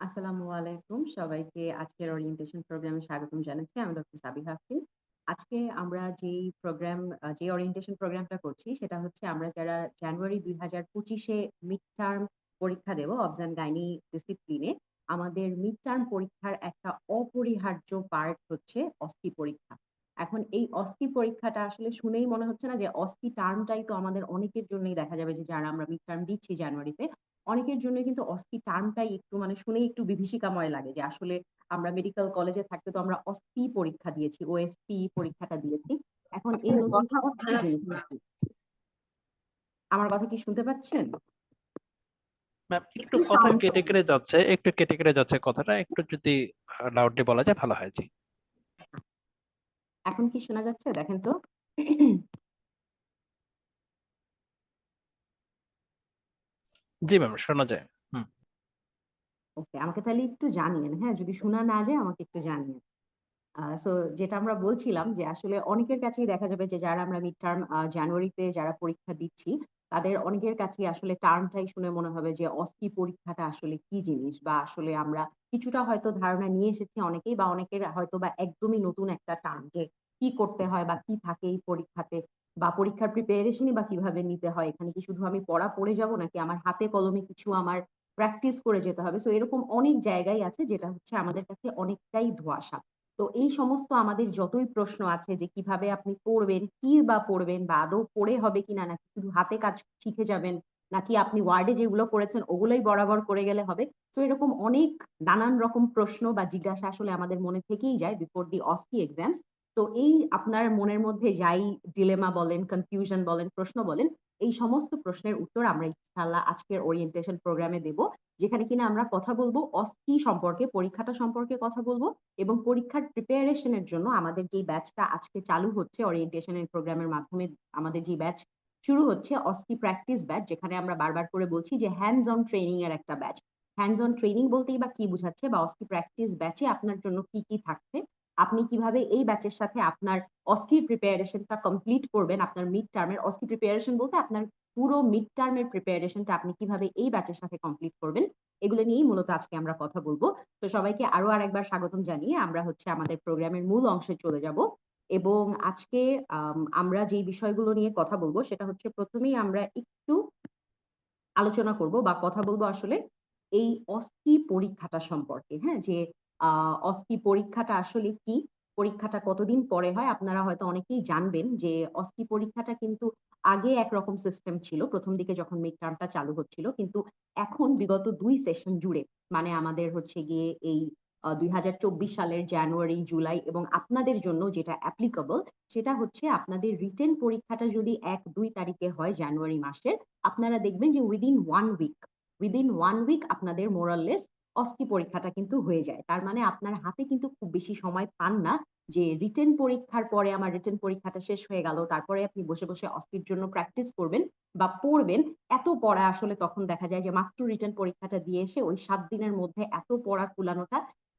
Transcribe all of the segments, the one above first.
আসসালামু আলাইকুম। সবাইকে আজকের ওরিয়েন্টেশন প্রোগ্রামে স্বাগতম জানাচ্ছি। আমি ডক্টর সাবিহা আফরিন। আজকে আমরা যে ওরিয়েন্টেশন প্রোগ্রামটা করছি সেটা হচ্ছে আমরা যারা জানুয়ারি ২০২৫ এ মিড টার্ম পরীক্ষা দেব অবস অ্যান্ড গাইনি ডিসিপ্লিনে, আমাদের মিড টার্ম পরীক্ষার একটা অপরিহার্য পার্ট হচ্ছে অস্কি পরীক্ষা। এখন এই অস্কি পরীক্ষাটা আসলে শুনেই মনে হচ্ছে না যে অস্কি টার্মটাই তো আমাদের অনেকের জন্যই দেখা যাবে যে যারা আমরা মিড টার্ম দিচ্ছি জানুয়ারিতে অনেকের জন্য কিন্তু অস্থি টার্মটাই একটু মানে শুনেই একটু বিভীষিকাময় লাগে যে আসলে আমরা মেডিকেল কলেজে থাকতে তো আমরা অস্থি পরীক্ষা দিয়েছি, ওএসপি পরীক্ষাটা দিয়েছি। এখন এই নতুন অস্থি জিনিসটা কি? আমার কথা কি শুনতে পাচ্ছেন? ম্যাম একটু একটু কথা সাউন্ড কেটে কম। কেটে যাচ্ছে, একটু কেটে কেটে যাচ্ছে কথাটা, একটু যদি লাউডলি বলা যায় ভালো হয়। জি এখন কি শোনা যাচ্ছে? দেখেন তো। জি ম্যাম, শোনা যায়। হুম। ওকে, আমাকে তাহলে একটু জানিয়েন, হ্যাঁ? যদি শোনা না যায় আমাকে একটু জানিয়েন। সো যেটা আমরা বলছিলাম যে আসলে অনেকের কাছেই দেখা যাবে যে যারা আমরা মিড টার্ম জানুয়ারিতে যারা পরীক্ষা দিচ্ছি, তাদের অনেকের কাছেই আসলে টার্মটাই শুনে মনে হবে যে অস্থি পরীক্ষাটা আসলে কি জিনিস? বা আসলে আমরা কিছুটা হয়তো ধারণা নিয়ে এসেছি অনেকেই বা অনেকের হয়তোবা একদমই নতুন একটা টার্ম যে কি করতে হয় বা কি থাকে এই পরীক্ষাতে বা পরীক্ষার প্রিপারেশনই বা কিভাবে নিতে হয়? এখানে কি শুধু আমি পড়া পড়ে যাবো নাকি আমার হাতে কলমে কিছু আমার প্র্যাকটিস করে যেতে হবে? সো এরকম অনেক জায়গাই আছে যেটা হচ্ছে আমাদের কাছে অনেকটাই ধোঁয়াশা। তো এই সমস্ত আমাদের যতই প্রশ্ন আছে যে কিভাবে আপনি পড়বেন, কি বা পড়বেন বা আদৌ পড়ে হবে কিনা নাকি শুধু হাতে কাজ শিখে যাবেন, নাকি আপনি ওয়ার্ডে যেগুলো করেছেন ওগুলোই বরাবর করে গেলে হবে। সো এরকম অনেক নানান রকম প্রশ্ন বা জিজ্ঞাসা আসলে আমাদের মনে থেকেই যায় বিফোর দি অস্কি এক্সামস। তো এই আপনার মনের মধ্যে যাই ডিলেমা বলেন, কনফিউশন বলেন, প্রশ্ন বলেন, এই সমস্ত প্রশ্নের উত্তর আমরা ইনশাআল্লাহ আজকের ওরিয়েন্টেশন প্রোগ্রামে দেব। যেখানে কিনা আমরা কথা বলব অস্কি সম্পর্কে, পরীক্ষাটা সম্পর্কে কথা বলব এবং পরীক্ষার প্রিপারেশন এর জন্য আমাদের যেই ব্যাচটা আজকে চালু হচ্ছে ওরিয়েন্টেশন এর প্রোগ্রামের মাধ্যমে আমাদের যে ব্যাচ শুরু হচ্ছে অস্কি প্র্যাকটিস ব্যাচ, যেখানে আমরা বারবার করে বলছি যে হ্যান্ডস অন ট্রেনিং এর একটা ব্যাচ। হ্যান্ডস অন ট্রেনিং বলতেই বা কি বুঝাচ্ছে বা অস্কি প্র্যাকটিস ব্যাচে আপনার জন্য কি কি থাকছে, আপনি কিভাবে এই ব্যাচের সাথে আপনার অস্কির প্রিপারেশনটা কমপ্লিট করবেন, আপনার মিড টার্মের অস্কি প্রিপারেশন বলতে আপনার পুরো মিড টার্মের প্রিপারেশনটা আপনি কিভাবে এই ব্যাচের সাথে কমপ্লিট করবেন, এগুলো নিয়েই মূলত আজকে আমরা কথা বলবো। তো সবাইকে আরো আরেকবার স্বাগতম জানিয়ে আমরা হচ্ছে আমাদের প্রোগ্রামের মূল অংশে চলে যাব। এবং আজকে আমরা যেই বিষয়গুলো নিয়ে কথা বলবো সেটা হচ্ছে প্রথমেই আমরা একটু আলোচনা করব বা কথা বলবো আসলে এই অস্কি পরীক্ষাটা সম্পর্কে। হ্যাঁ? যে অস্কি পরীক্ষাটা আসলে কি? পরীক্ষাটা কতদিন পরে হয়? আপনারা হয়তো অনেকেই জানবেন যে অস্কি পরীক্ষাটা কিন্তু আগে একরকম সিস্টেম ছিল। ১ম দিকে যখন মিড টার্মটা চালু হচ্ছিল। কিন্তু এখন বিগত ২ সেশন জুড়ে মানে আমাদের হচ্ছে গিয়ে এই ২০২৪ সালের জানুয়ারি, জুলাই এবং আপনাদের জন্য যেটা অ্যাপ্লিকেবল সেটা হচ্ছে আপনাদের রিটেন পরীক্ষাটা যদি ১-২ তারিখে হয় জানুয়ারি মাসের, আপনারা দেখবেন যে উইদিন 1 উইক আপনাদের মোর অর লেস অস্কি পরীক্ষাটা কিন্তু হয়ে যায়। তার মানে আপনার হাতে কিন্তু খুব বেশি সময় পান না যে রিটেন পরীক্ষার পরে আমার রিটেন পরীক্ষাটা শেষ হয়ে গেল। তারপরে আপনি বসে, বসে অস্কির জন্য প্র্যাকটিস করবেন বা পড়বেন। এত পড়া আসলে তখন দেখা যায় যে মাত্র রিটেন পরীক্ষাটা দিয়ে এসে ওই ৭ দিনের মধ্যে এত পড়া কুলানোটা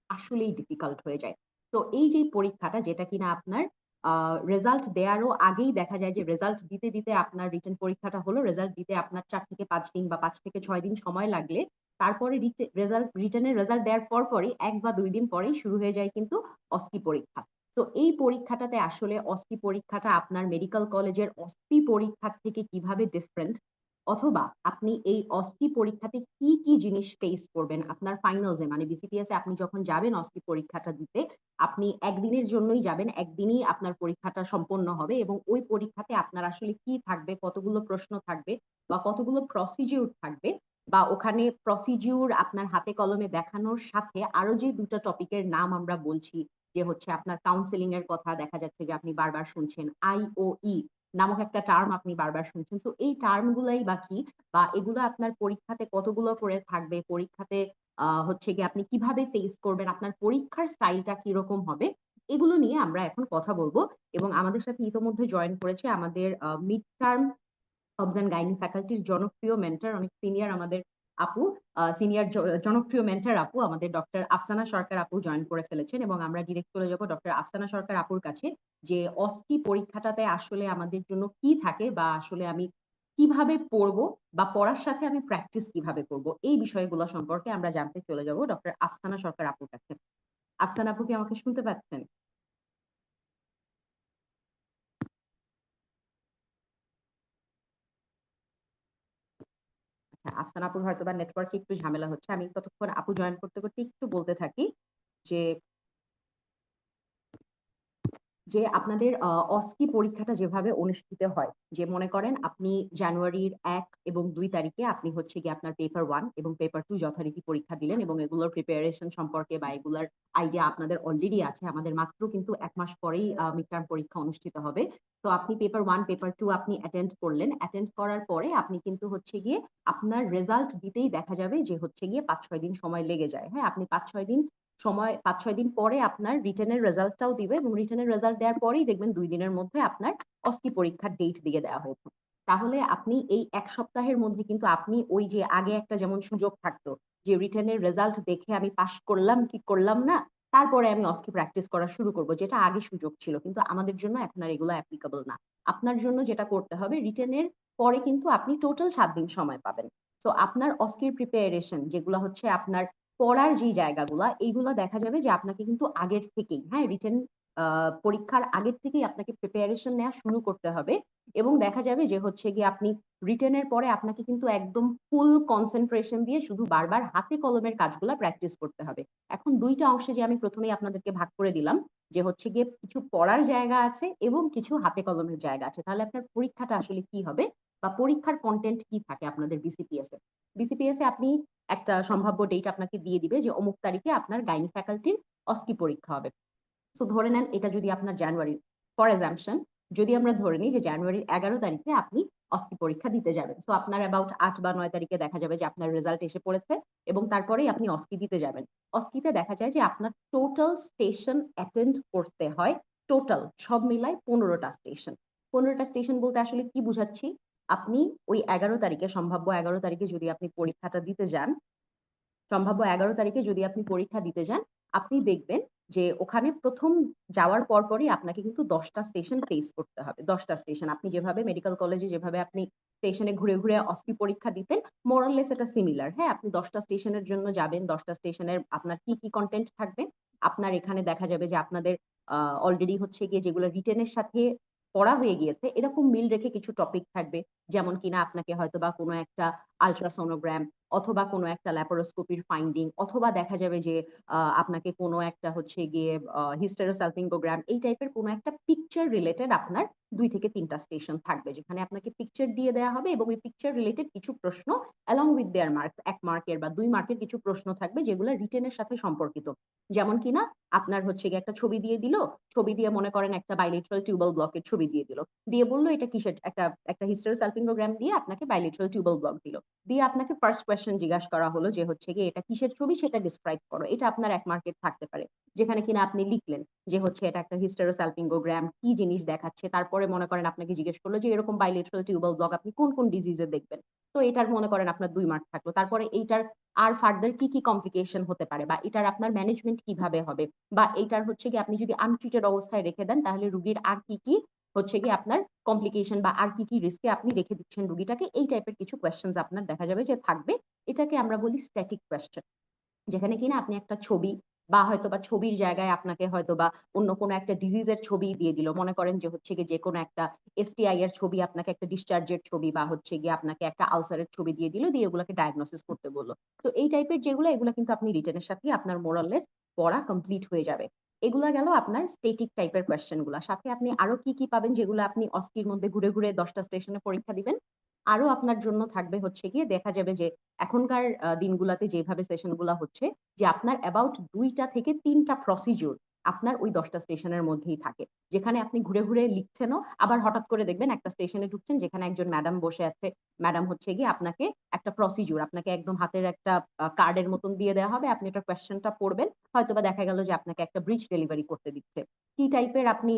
আসলেই ডিফিকাল্ট হয়ে যায়। তো এই যে পরীক্ষাটা যেটা কিনা আপনার আ রেজাল্ট দেয়ারও আগেই দেখা যায় যে রেজাল্ট দিতে, দিতে আপনার রিটেন পরীক্ষাটা হলো। রেজাল্ট দিতে আপনার ৪ থেকে ৫ দিন বা ৫ থেকে ৬ দিন সময় লাগলে তারপরে রিটেনের রেজাল্ট দেওয়ার পরপরই ১ বা ২ দিন পরেই শুরু হয়ে যায় কিন্তু অস্কি পরীক্ষা। তো এই পরীক্ষাটাতে আসলে অস্কি পরীক্ষাটা আপনার মেডিকেল কলেজের অস্কি পরীক্ষার থেকে কিভাবে ডিফারেন্ট? অথবা আপনি এই অস্কি পরীক্ষাতে কি, কি জিনিস ফেস করবেন? আপনার ফাইনালস এ মানে বিসিপিএস এ আপনি যখন যাবেন অস্কি পরীক্ষাটা দিতে, আপনি একদিনের জন্যই যাবেন। একদিনই আপনার পরীক্ষাটা সম্পন্ন হবে এবং ওই পরীক্ষাতে আপনার আসলে কি থাকবে, কতগুলো প্রশ্ন থাকবে বা কতগুলো প্রসিডিউর থাকবে বা ওখানে প্রসিডিউর আপনার হাতে কলমে দেখানোর সাথে আরো যে ২ টা টপিকের নাম আমরা বলছি যে হচ্ছে আপনার কাউন্সেলিং এর কথা দেখা যাচ্ছে যে আপনি বারবার শুনছেন। আইওই নামক একটা টার্ম আপনি বারবার শুনছেন। সো এই টার্ম গুলাই বা কি? বা এগুলো আপনার পরীক্ষাতে কতগুলো করে থাকবে? পরীক্ষাতে হচ্ছে গিয়ে আপনি কিভাবে ফেস করবেন? আপনার পরীক্ষার স্টাইলটা কিরকম হবে? এগুলো নিয়ে আমরা এখন কথা বলব এবং আমাদের সাথে ইতোমধ্যে জয়েন করেছে আমাদের mid term obs and gynae ফ্যাকাল্টির জনপ্রিয় মেন্টর, অনেক সিনিয়র আমাদের আপু, সিনিয়র জনপ্রিয় মেন্টর আপু আমাদের ডক্টর আফসানা সরকার আপু জয়েন করে ফেলেছেন এবং আমরা ডিরেক্ট চলে যাব ডক্টর আফসানা সরকার আপুর কাছে যে অস্কি পরীক্ষাটাতে আসলে আমাদের জন্য কি থাকে বা আসলে আমি কিভাবে পড়বো বা পড়ার সাথে আমি প্র্যাকটিস কিভাবে করব, এই বিষয়গুলো সম্পর্কে আমরা জানতে চলে যাব ডক্টর আফসানা সরকার আপুর কাছে। আফসানা আপু কি আমাকে শুনতে পাচ্ছেন? আচ্ছা, আফসানা আপুর হয়তোবা নেটওয়ার্কে একটু ঝামেলা হচ্ছে। আমি ততক্ষণ আপু জয়েন করতে, করতে একটু বলতে থাকি যে আপনাদের অস্কি পরীক্ষাটা যেভাবে অনুষ্ঠিত হয়, যে মনে করেন আপনি জানুয়ারির ১ এবং ২ তারিখে আপনি হচ্ছে গিয়ে আপনার পেপার 1 এবং পেপার 2 যথারীতি পরীক্ষা দিলেন এবং এগুলোর প্রিপারেশন সম্পর্কে বা এগুলার আইডিয়া আপনাদের অলরেডি আছে। আমাদের মাত্র কিন্তু ১ মাস পরেই মিড টার্ম পরীক্ষা অনুষ্ঠিত হবে। তো আপনি পেপার 1, পেপার 2 আপনি অ্যাটেন্ড করলেন। অ্যাটেন্ড করার পরে আপনি কিন্তু হচ্ছে গিয়ে আপনার রেজাল্ট দিতেই দেখা যাবে যে হচ্ছে গিয়ে ৫-৬ দিন সময় লেগে যায়। হ্যাঁ? আপনি ৫-৬ দিন সময় ৫-৬ দিন পরে আপনার রিটেন এর রেজাল্টটাও দিবে এবং রিটেন এর রেজাল্ট দেওয়ার পরেই দেখবেন ২ দিনের মধ্যে আপনার অস্কি পরীক্ষার ডেট দিয়ে দেওয়া হয়েছে। তাহলে আপনি এই ১ সপ্তাহের মধ্যে কিন্তু আপনি ওই যে আগে একটা যেমন সুযোগ থাকতো যে রিটেন এর রেজাল্ট দেখে আমি পাস করলাম কি করলাম না, তারপরে আমি অস্কি প্র্যাকটিস করা শুরু করব। যেটা আগে সুযোগ ছিল। কিন্তু আমাদের জন্য এখন আর এগুলো অ্যাপ্লিকেবল না। আপনার জন্য যেটা করতে হবে রিটেন এর পরে কিন্তু আপনি টোটাল ৭ দিন সময় পাবেন। সো আপনার অস্কির প্রিপারেশন যেগুলা হচ্ছে আপনার পড়ার যেই জায়গাগুলা, এইগুলা দেখা যাবে যে আপনাকে কিন্তু আগের থেকেই, হ্যাঁ? রিটেন পরীক্ষার আগের থেকেই আপনাকে প্রিপারেশন নেওয়া শুরু করতে হবে এবং দেখা যাবে যে হচ্ছে গিয়ে আপনি রিটেন এর পরে আপনাকে কিন্তু একদম ফুল কনসেনট্রেশন দিয়ে শুধু বারবার হাতে কলমের কাজগুলা প্র্যাকটিস করতে হবে। এখন ২ টা অংশে যে আমি ১ম এই আপনাদেরকে ভাগ করে দিলাম যে হচ্ছে গিয়ে কিছু পড়ার জায়গা আছে এবং কিছু হাতে কলমের জায়গা আছে। তাহলে আপনার পরীক্ষাটা আসলে কি হবে বা পরীক্ষার কনটেন্ট কি থাকে আপনাদের বিসিপিএস এ? বিসিপিএস এ আপনি একটা সম্ভাব্য ডেট আপনাকে দিয়ে দিবে যে অমুক তারিখে আপনার গাইনি ফ্যাকাল্টির অস্কি পরীক্ষা হবে। সো ধরে নেন এটা যদি আপনার জানুয়ারির, ফর অ্যাজাম্পশন যদি আমরা ধরে নিই যে জানুয়ারির ১১ তারিখে আপনি অস্কি পরীক্ষা দিতে যাবেন। সো আপনার অ্যাবাউট ৮ বা ৯ তারিখে দেখা যাবে যে আপনার রেজাল্ট এসে পড়েছে এবং তারপরেই আপনি অস্কি দিতে যাবেন। অস্কিতে দেখা যায় যে আপনার টোটাল স্টেশন অ্যাটেন্ড করতে হয়। টোটাল সব মিলায় ১৫ টা স্টেশন। ১৫ টা স্টেশন বলতে আসলে কি বুঝাচ্ছি? আপনি ওই ১১ তারিখে, সম্ভাব্য ১১ তারিখে যদি আপনি পরীক্ষাটা দিতে যান, সম্ভাব্য ১১ তারিখে যদি আপনি পরীক্ষা দিতে যান, আপনি দেখবেন যে ওখানে ১ম যাওয়ার পরপরই আপনাকে কিন্তু ১০ টা স্টেশন ফেস করতে হবে। ১০ টা স্টেশন। আপনি যেভাবে মেডিকেল কলেজে যেভাবে আপনি স্টেশনে ঘুরে, ঘুরে অস্কি পরীক্ষা দিতেন, মোর অর লেস এটা সিমিলার। হ্যাঁ? আপনি ১০ টা স্টেশনের জন্য যাবেন। ১০ টা স্টেশনের আপনার কি, কি কনটেন্ট থাকবে? আপনার এখানে দেখা যাবে যে আপনাদের আ অলরেডি হচ্ছে গিয়ে যেগুলো রিটেন এর সাথে পড়া হয়ে গিয়েছে, এরকম মিল রেখে কিছু টপিক থাকবে। যেমন কিনা আপনাকে হয়তোবা কোনো একটা আল্ট্রাসোনোগ্রাম অথবা কোনো একটা ল্যাপারোস্কোপির ফাইন্ডিং অথবা দেখা যাবে যে আপনাকে কোনো একটা হচ্ছে গিয়ে হিস্টেরোসালপিঙ্গোগ্রাম এই টাইপের কোনো একটা পিকচার রিলেটেড আপনার ২ থেকে ৩ টা স্টেশন থাকবে। যেখানে আপনাকে পিকচার দিয়ে দেয়া হবে এবং ওই পিকচার রিলেটেড কিছু প্রশ্ন অ্যালং উইথ দেয়ার মার্কস ১ মার্কের বা ২ মার্কের কিছু প্রশ্ন থাকবে যেগুলো রিটেন এর সাথে সম্পর্কিত। যেমন কিনা আপনার হচ্ছে গিয়ে একটা ছবি দিয়ে দিল। ছবি দিয়ে মনে করেন একটা বাইলেটারাল টিউবাল ব্লকের ছবি দিয়ে দিল। দিয়ে বলল এটা কিসের? একটা হিস্টেরোসালপিঙ্গোগ্রাম দিয়ে আপনাকে বাইলেটারাল টিউবাল ব্লক দিল। দিয়ে আপনাকে ফার্স্ট কোয়েশ্চেন জিজ্ঞাসা করা হলো যে হচ্ছে গিয়ে এটা কিসের ছবি সেটা ডিসক্রাইব করো। এটা আপনার ১ মার্কের থাকতে পারে। যেখানে কিনা আপনি লিখলেন যে হচ্ছে এটা একটা হিস্টেরোসালপিঙ্গোগ্রাম কি জিনিস দেখাচ্ছে। তারপরে মনে করেন আপনাকে জিজ্ঞেস করল যে এরকম বাইলেটারাল টিউবাল ব্লক আপনি কোন, কোন ডিজিজ এ দেখবেন। তো এটার মনে করেন আপনার ২ মার্ক থাকলো। তারপরে এইটার আর ফার্দার কি, কি কমপ্লিকেশন হতে পারে বা এটার আপনার ম্যানেজমেন্ট কিভাবে হবে বা এইটার হচ্ছে গিয়ে আপনি যদি আনট্রিটেড অবস্থায় রেখে দেন তাহলে রোগীর আর কি, কি হচ্ছে গিয়ে আপনার কমপ্লিকেশন বা আর কি, কি রিস্কে আপনি রেখে দিচ্ছেন রোগীটাকে এই টাইপের কিছু কোয়েশ্চেনস আপনার দেখা যাবে যে থাকবে। এটাকে আমরা বলি স্ট্যাটিক কোয়েশ্চেন। যেখানে কিনা আপনি একটা ছবি বা হয়তোবা ছবির জায়গায় আপনাকে হয়তোবা অন্য কোনো একটা ডিজিজ এর ছবি দিয়ে দিল। মনে করেন যে হচ্ছে গিয়ে যেকোনো একটা এসটিআই এর ছবি আপনাকে একটা ডিসচার্জ এর ছবি বা হচ্ছে গিয়ে আপনাকে একটা আলসারের ছবি দিয়ে দিল, দিয়ে এগুলাকে ডায়াগনোসিস করতে বলল। তো এই টাইপের যেগুলো এগুলা কিন্তু আপনি রিটেন এর সাথেই আপনার মোর অর লেস পড়া কমপ্লিট হয়ে যাবে। এগুলা গেল আপনার স্ট্যাটিক টাইপের কোয়েশ্চেন গুলা। সাথে আপনি আরো কি, কি পাবেন যেগুলো আপনি অস্কির মধ্যে ঘুরে, ঘুরে ১০ টা স্টেশনে পরীক্ষা দিবেন? আরো আপনার জন্য থাকবে হচ্ছে গিয়ে দেখা যাবে যে এখনকার দিনগুলাতে যেভাবে সেশন গুলা হচ্ছে যে আপনার অ্যাবাউট ২ টা থেকে ৩ টা প্রসিডিউর আপনার ওই ১০ টা স্টেশনের মধ্যেই থাকে। যেখানে আপনি ঘুরে, ঘুরে লিখছেনও, আবার হঠাৎ করে দেখবেন একটা স্টেশনে ঢুকছেন যেখানে একজন ম্যাডাম বসে আছে। ম্যাডাম হচ্ছে গিয়ে আপনাকে একটা প্রসিডিউর আপনাকে একদম হাতের একটা কার্ডের মতন দিয়ে দেয়া হবে। আপনি ওটার কোয়েশ্চেনটা পড়বেন। হয়তোবা দেখা গেল যে আপনাকে একটা ব্রিজ ডেলিভারি করতে দিচ্ছে। কি টাইপের আপনি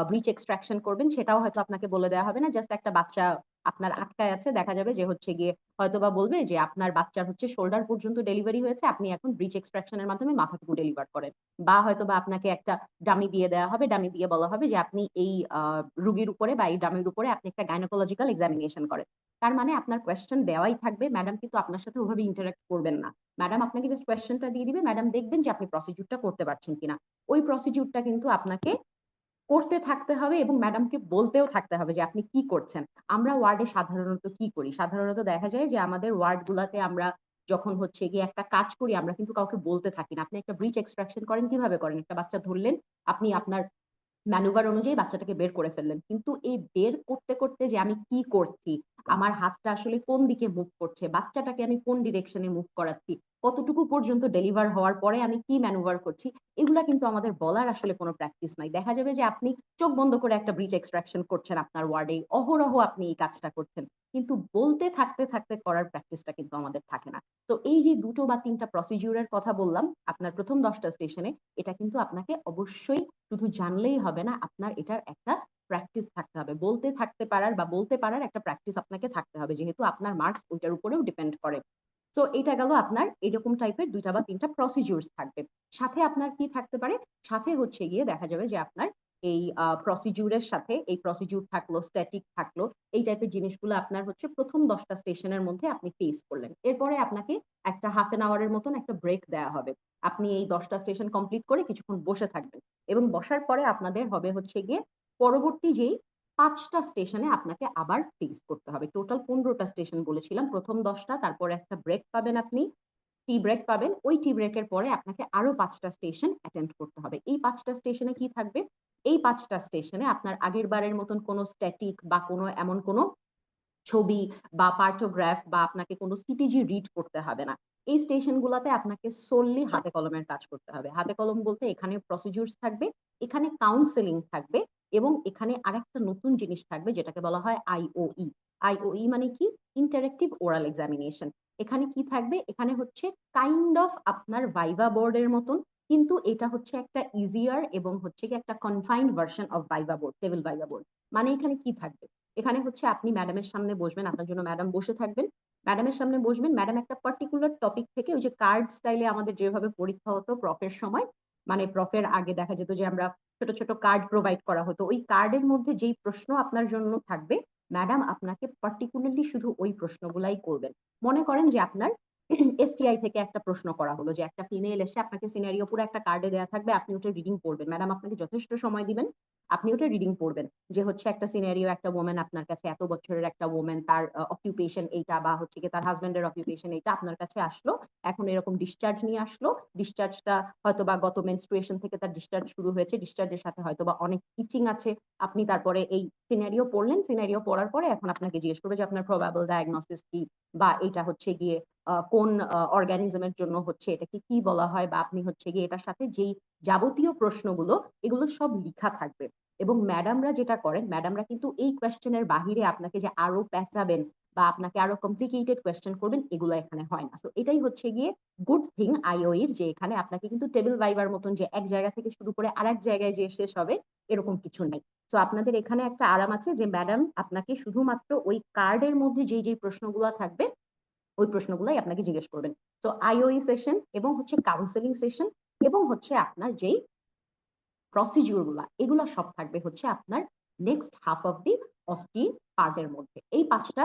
ব্রিচ এক্সট্রাকশন করবেন সেটাও হয়তো আপনাকে বলে দেয়া হবে না। জাস্ট একটা বাচ্চা আপনার আটকায় আছে, দেখা যাবে যে হচ্ছে গিয়ে হয়তোবা বলবে যে আপনার বাচ্চার হচ্ছে শোল্ডার পর্যন্ত ডেলিভারি হয়েছে, আপনি এখন ব্রিচ এক্সট্রাকশন এর মাধ্যমে মাথাটুকু ডেলিভার করেন। বা হয়তোবা আপনাকে একটা ডামি দিয়ে দেওয়া হবে, ডামি দিয়ে বলা হবে যে আপনি এই রুগীর উপরে বা এই ডামির উপরে আপনি একটা গাইনোকোলজিক্যাল এক্সামিনেশন করেন। তার মানে আপনার কোয়েশ্চেন দেওয়াই থাকবে, ম্যাডাম কিন্তু আপনার সাথে ওভাবে ইন্টারঅ্যাক্ট করবেন না। ম্যাডাম আপনাকে জাস্ট কোয়েশ্চেনটা দিয়ে দিবে, ম্যাডাম দেখবেন যে আপনি প্রসিডিউরটা করতে পারছেন কিনা। ওই প্রসিডিউরটা কিন্তু আপনাকে করতে থাকতে হবে এবং ম্যাডামকে বলতেও থাকতে হবে যে আপনি কি করছেন। আমরা ওয়ার্ডে সাধারণত কি করি? সাধারণত দেখা যায় যে আমাদের ওয়ার্ড গুলাতে আমরা যখন হচ্ছে গিয়ে একটা কাজ করি আমরা কিন্তু কাউকে বলতে থাকি না। আপনি একটা ব্রিচ এক্সট্রাকশন করেন কিভাবে করেন? একটা বাচ্চা ধরলেন, আপনি আপনার ম্যানুভার অনুযায়ী বাচ্চাটাকে বের করে ফেললেন। কিন্তু এই বের করতে, করতে যে আমি কি করছি, আমার হাতটা আসলে কোন দিকে মুভ করছে, বাচ্চাটাকে আমি কোন ডিরেকশনে মুভ করাচ্ছি, কতটুকু পর্যন্ত ডেলিভার হওয়ার পরে আমি কি ম্যানুভার করছি, এগুলা কিন্তু আমাদের বলার আসলে কোনো প্র্যাকটিস নাই। দেখা যাবে যে আপনি চোখ বন্ধ করে একটা ব্রিচ এক্সট্রাকশন করছেন আপনার ওয়ার্ডে, অহরহ আপনি এই কাজটা করছেন। কিন্তু বলতে থাকতে, থাকতে করার প্র্যাকটিসটা কিন্তু আমাদের থাকে না। তো এই যে ২ টো বা ৩ টা প্রসিডিউর এর কথা বললাম আপনার ১ম ১০ টা সেশনে, এটা কিন্তু আপনাকে অবশ্যই শুধু জানলেই হবে না, আপনার এটার একটা প্র্যাকটিস থাকতে হবে। বলতে থাকতে পারার বা বলতে পারার একটা প্র্যাকটিস আপনাকে থাকতে হবে। যেহেতু আপনার মার্কস ওইটার উপরেও ডিপেন্ড করে। সো এটা গেল আপনার এরকম টাইপের ২ টা বা ৩ টা প্রসিডিউরস থাকবে। সাথে আপনার কি থাকতে পারে? সাথে হচ্ছে গিয়ে দেখা যাবে যে আপনার এই প্রসিডিউর এর সাথে এই প্রসিডিউর থাকলো, স্ট্যাটিক থাকলো, এই টাইপের জিনিসগুলো আপনার হচ্ছে ১ম ১০ টা সেশনের মধ্যে আপনি ফেস করলেন। এরপরে আপনাকে একটা হাফ অ্যান আওয়ার এর মতন একটা ব্রেক দেয়া হবে। আপনি এই ১০ টা স্টেশন কমপ্লিট করে কিছুক্ষণ বসে থাকবেন। এবং বসার পরে আপনাদের হবে হচ্ছে গিয়ে পরবর্তী যেই ৫ টা স্টেশনে আপনাকে আবার ফেস করতে হবে। টোটাল ১৫ টা স্টেশন বলেছিলাম। ১ম ১০ টা, তারপরে একটা ব্রেক পাবেন আপনি। টি ব্রেক পাবেন। ওই টি ব্রেকের পরে আপনাকে আরো ৫ টা স্টেশন অ্যাটেন্ড করতে হবে। এই ৫ টা স্টেশনে কি থাকবে? এই ৫ টা স্টেশনে আপনার আগের বারের মতন কোনো স্ট্যাটিক বা কোনো এমন কোনো ছবি বা পার্টোগ্রাফ বা আপনাকে কোনো সিটিজি রিড করতে হবে না। এই স্টেশন গুলাতে আপনাকে সোললি হাতে কলমের কাজ করতে হবে। হাতে কলম বলতে এখানে প্রসিডিউরস থাকবে, এখানে কাউন্সেলিং থাকবে এবং এখানে আরেকটা নতুন জিনিস থাকবে যেটাকে বলা হয় আইওই। আইওই মানে কি? Interactive oral examination. এখানে কি থাকবে? এখানে হচ্ছে কাইন্ড অফ আপনার ভাইভা বোর্ডের মতন, কিন্তু এটা হচ্ছে একটা ইজিয়ার এবং হচ্ছে গিয়ে একটা confined version of viva board, table viva board. মানে এখানে কি থাকবে? এখানে হচ্ছে আপনি ম্যাডামের সামনে বসবেন, আপনার জন্য ম্যাডাম বসে থাকবেন। ম্যাডামের সামনে বসবেন, ম্যাডাম একটা পার্টিকুলার টপিক থেকে ওই যে কার্ড স্টাইলে আমাদের যেভাবে পরীক্ষা হতো প্রফের সময়, মানে প্রফের আগে দেখা যেত যে আমরা ছোট, ছোট কার্ড প্রোভাইড করা হতো। ওই কার্ডের মধ্যে যেই প্রশ্ন আপনার জন্য থাকবে, ম্যাডাম আপনাকে পার্টিকুলারলি শুধু ওই প্রশ্নগুলাই করবেন। মনে করেন যে আপনার এসটিআই থেকে একটা প্রশ্ন করা হলো যে একটা ফিমেল এসে আপনাকে সিনারিও পুরো একটা কার্ডে দেয়া থাকবে, আপনি ওটা রিডিং পড়বেন। ম্যাডাম আপনাকে যথেষ্ট সময় দিবেন, আপনি ওটা রিডিং পড়বেন। যে হচ্ছে একটা সিনারিও, একটা ওম্যান আপনার কাছে, এত বছরের একটা ওম্যান, তার অকুপেশন এইটা বা হচ্ছে কি তার হাজবেন্ডের অকুপেশন এইটা আপনার কাছে আসলো, এখন এরকম ডিসচার্জ নিয়ে আসলো, ডিসচার্জটা হয়তো বা গত মেনস্ট্রুয়েশন থেকে তার ডিসচার্জ শুরু হয়েছে, ডিসচার্জের সাথে হয়তো বা অনেক ইচিং আছে। আপনি তারপরে এই সিনারিও পড়লেন, সিনারিও পড়ার পরে এখন আপনাকে জিজ্ঞেস করবে যে আপনার প্রবাবল ডায়াগনোসিস কি, বা এটা হচ্ছে গিয়ে কোন অর্গানিজমের জন্য হচ্ছে, এটাকে কি বলা হয়, বা আপনি হচ্ছে গিয়ে এটার সাথে যেই যাবতীয় প্রশ্নগুলো, এগুলো সব লিখা থাকবে। এবং ম্যাডামরা যেটা করেন, ম্যাডামরা কিন্তু এই কোয়েশ্চেনের বাহিরে আপনাকে যে আরো পেঁচাবেন বা আপনাকে আরো কমপ্লিকেটেড কোয়েশ্চেন করবেন, এগুলো এখানে হয় না। সো এটাই হচ্ছে গিয়ে গুড থিং আইওই এর, যে এখানে আপনাকে কিন্তু টেবিল ভাইবার মতন যে এক জায়গা থেকে শুরু করে আরেক জায়গায় যে শেষ হবে এরকম কিছু নাই। তো আপনাদের এখানে একটা আরাম আছে যে ম্যাডাম আপনাকে শুধুমাত্র ওই কার্ডের মধ্যে যেই যেই প্রশ্নগুলো থাকবে ওই প্রশ্নগুলাই আপনাকে জিজ্ঞেস করবেন। তো আইওই সেশন এবং হচ্ছে কাউন্সেলিং সেশন এবং হচ্ছে আপনার যেই প্রসিডিউর গুলা, এগুলা সব থাকবে হচ্ছে আপনার নেক্সট হাফ অফ দি অস্টি পার্টের মধ্যে। এই ৫টা